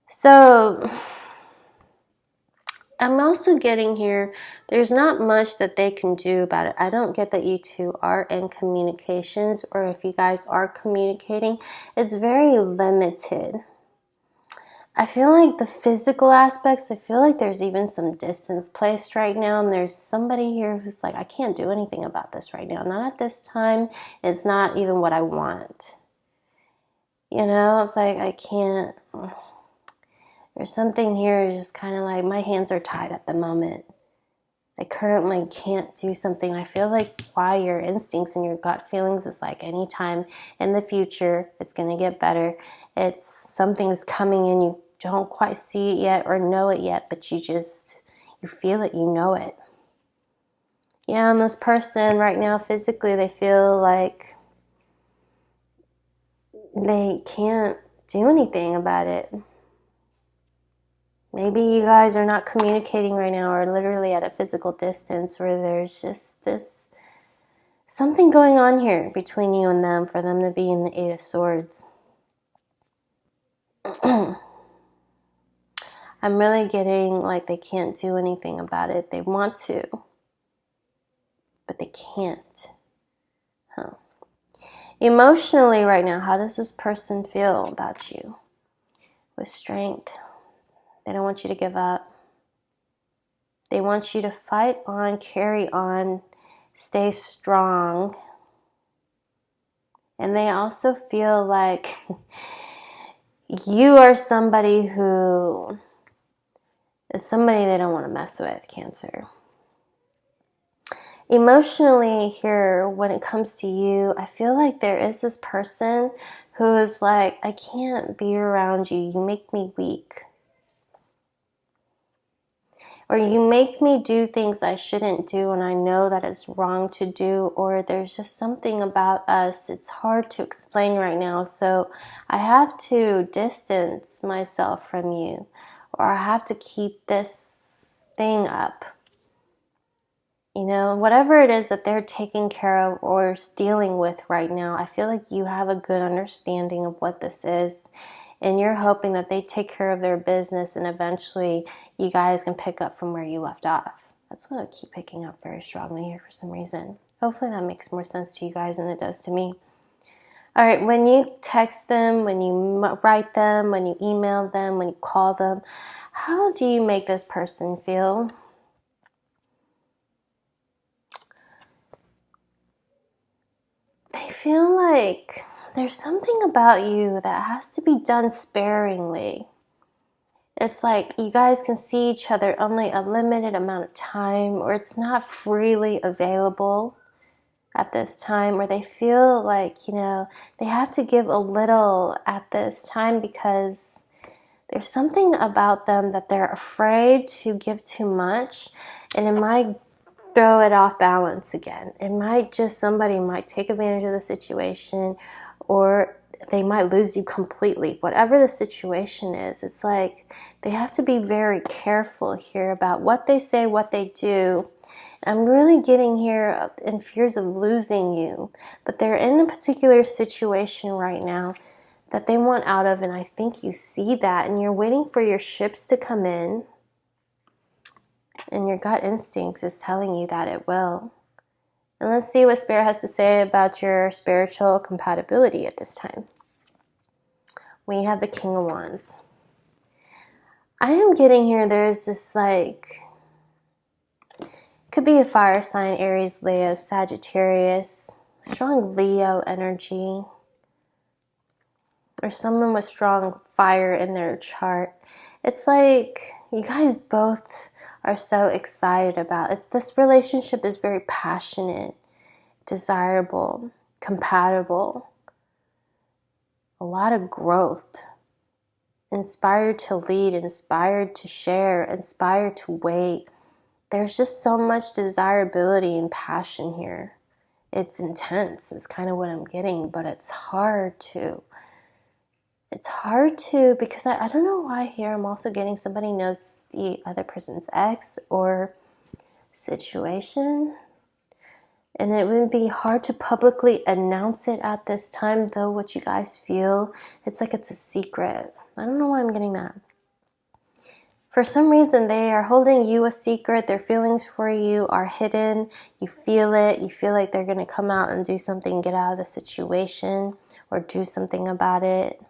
So I'm also getting here, there's not much that they can do about it. I don't get that you two are in communications, or if you guys are communicating, it's very limited. I feel like the physical aspects, I feel like there's even some distance placed right now, and there's somebody here who's like, I can't do anything about this right now. Not at this time. It's not even what I want. You know, it's like I can't. There's something here just kind of like my hands are tied at the moment. I currently can't do something. I feel like why your instincts and your gut feelings is like anytime in the future, it's going to get better. It's something's coming in. You don't quite see it yet or know it yet, but you feel it, you know it. Yeah, and this person right now physically, they feel like they can't do anything about it. Maybe you guys are not communicating right now, or literally at a physical distance, where there's just this something going on here between you and them for them to be in the Eight of Swords. I'm really getting like they can't do anything about it. They want to, but they can't. Emotionally right now, how does this person feel about you? With strength. They don't want you to give up. They want you to fight on, carry on, stay strong. And they also feel like you are somebody who is somebody they don't want to mess with, Cancer. Emotionally here, when it comes to you, I feel like there is this person who is like, I can't be around you. You make me weak. Or you make me do things I shouldn't do, and I know that it's wrong to do, or there's just something about us. It's hard to explain right now, so I have to distance myself from you, or I have to keep this thing up. You know, whatever it is that they're taking care of or dealing with right now, I feel like you have a good understanding of what this is. And you're hoping that they take care of their business and eventually you guys can pick up from where you left off. That's what I keep picking up very strongly here for some reason. Hopefully that makes more sense to you guys than it does to me. All right, when you text them, when you write them, when you email them, when you call them, how do you make this person feel? They feel like there's something about you that has to be done sparingly. It's like you guys can see each other only a limited amount of time, or it's not freely available at this time, or they feel like, you know, they have to give a little at this time because there's something about them that they're afraid to give too much, and it might throw it off balance again. It might just, somebody might take advantage of the situation, or they might lose you completely. Whatever the situation is, it's like they have to be very careful here about what they say, what they do. I'm really getting here in fears of losing you, but they're in a particular situation right now that they want out of, and I think you see that, and you're waiting for your ships to come in, and your gut instincts is telling you that it will. And let's see what Spirit has to say about your spiritual compatibility at this time. We have the King of Wands. I am getting here, there's this like, could be a fire sign, Aries, Leo, Sagittarius, strong Leo energy, or someone with strong fire in their chart. It's like you guys both are so excited about it. This relationship is very passionate, desirable, compatible, a lot of growth, inspired to lead, inspired to share, inspired to wait. There's just so much desirability and passion here. It's intense, is kind of what I'm getting, but it's hard to it's hard to, because I don't know why here I'm also getting somebody knows the other person's ex or situation. And it would be hard to publicly announce it at this time, though, what you guys feel. It's like it's a secret. I don't know why I'm getting that. For some reason, they are holding you a secret. Their feelings for you are hidden. You feel it. You feel like they're going to come out and do something, get out of the situation, or do something about it.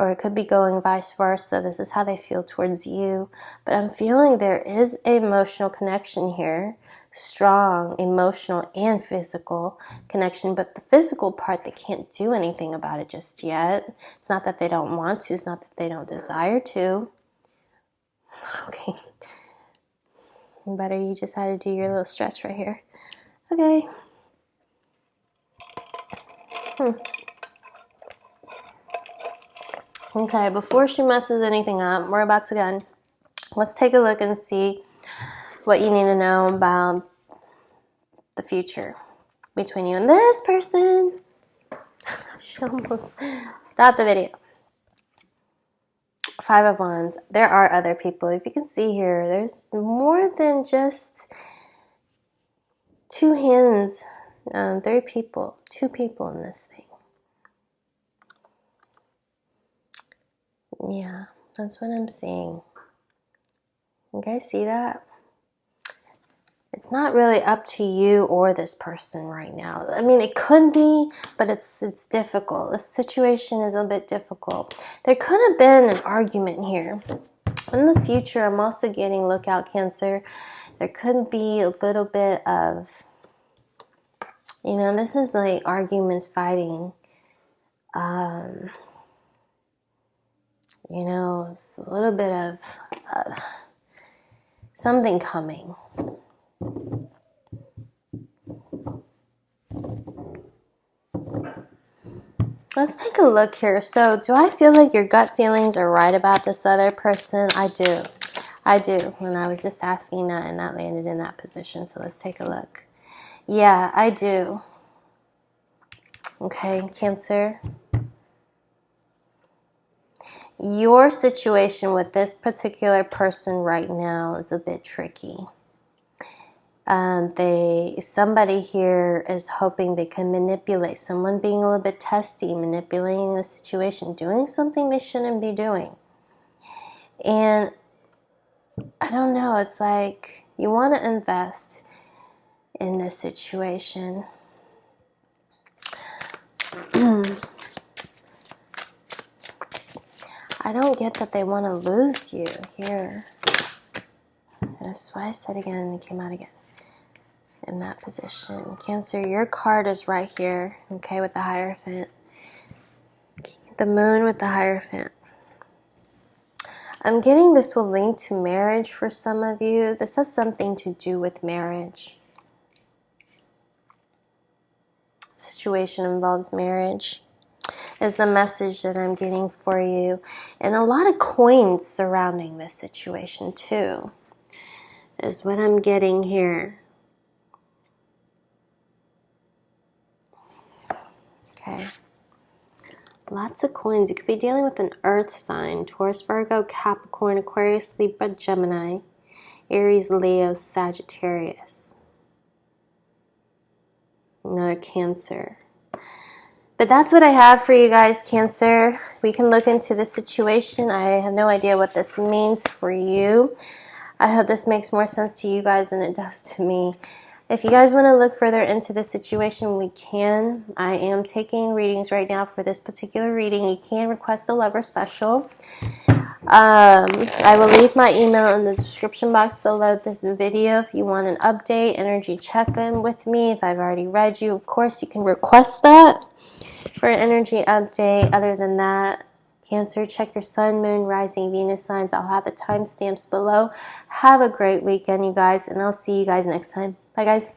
Or it could be going vice versa. This is how they feel towards you. But I'm feeling there is an emotional connection here. Strong emotional and physical connection. But the physical part, they can't do anything about it just yet. It's not that they don't want to. It's not that they don't desire to. Okay. Better you just had to do your little stretch right here. Okay. Okay, before she messes anything up, we're about to go. Let's take a look and see what you need to know about the future between you and this person. I should almost stop the video. Five of Wands. There are other people. If you can see here, there's more than just two hands, three people, two people in this thing. Yeah, that's what I'm seeing. You guys see that? It's not really up to you or this person right now. I mean, it could be, but it's difficult. The situation is a bit difficult. There could have been an argument here. In the future, I'm also getting, look out, Cancer. There could be a little bit of, you know, this is like arguments, fighting. You know, it's a little bit of something coming. Let's take a look here. So, do I feel like your gut feelings are right about this other person? I do. I do. When I was just asking that, and that landed in that position. So, let's take a look. Yeah, I do. Okay, Cancer. Your situation with this particular person right now is a bit tricky. Somebody here is hoping they can manipulate, someone being a little bit testy, manipulating the situation, doing something they shouldn't be doing. And I don't know, it's like you want to invest in this situation. I don't get that they want to lose you here. That's why I said again and it came out again. In that position. Cancer, your card is right here, okay, with the Hierophant. The Moon with the Hierophant. I'm getting this will link to marriage for some of you. This has something to do with marriage. Situation involves marriage is the message that I'm getting for you. And a lot of coins surrounding this situation too is what I'm getting here. Okay. Lots of coins. You could be dealing with an earth sign. Taurus, Virgo, Capricorn, Aquarius, Libra, Gemini, Aries, Leo, Sagittarius. Another Cancer. But that's what I have for you guys, Cancer. We can look into the situation. I have no idea what this means for you. I hope this makes more sense to you guys than it does to me. If you guys want to look further into this situation, we can. I am taking readings right now for this particular reading. You can request a lover special. I will leave my email in the description box below this video if you want an update, energy check-in with me. If I've already read you, of course, you can request that for an energy update. Other than that, Cancer, check your sun, moon, rising, Venus signs. I'll have the timestamps below. Have a great weekend, you guys, and I'll see you guys next time. Bye, guys.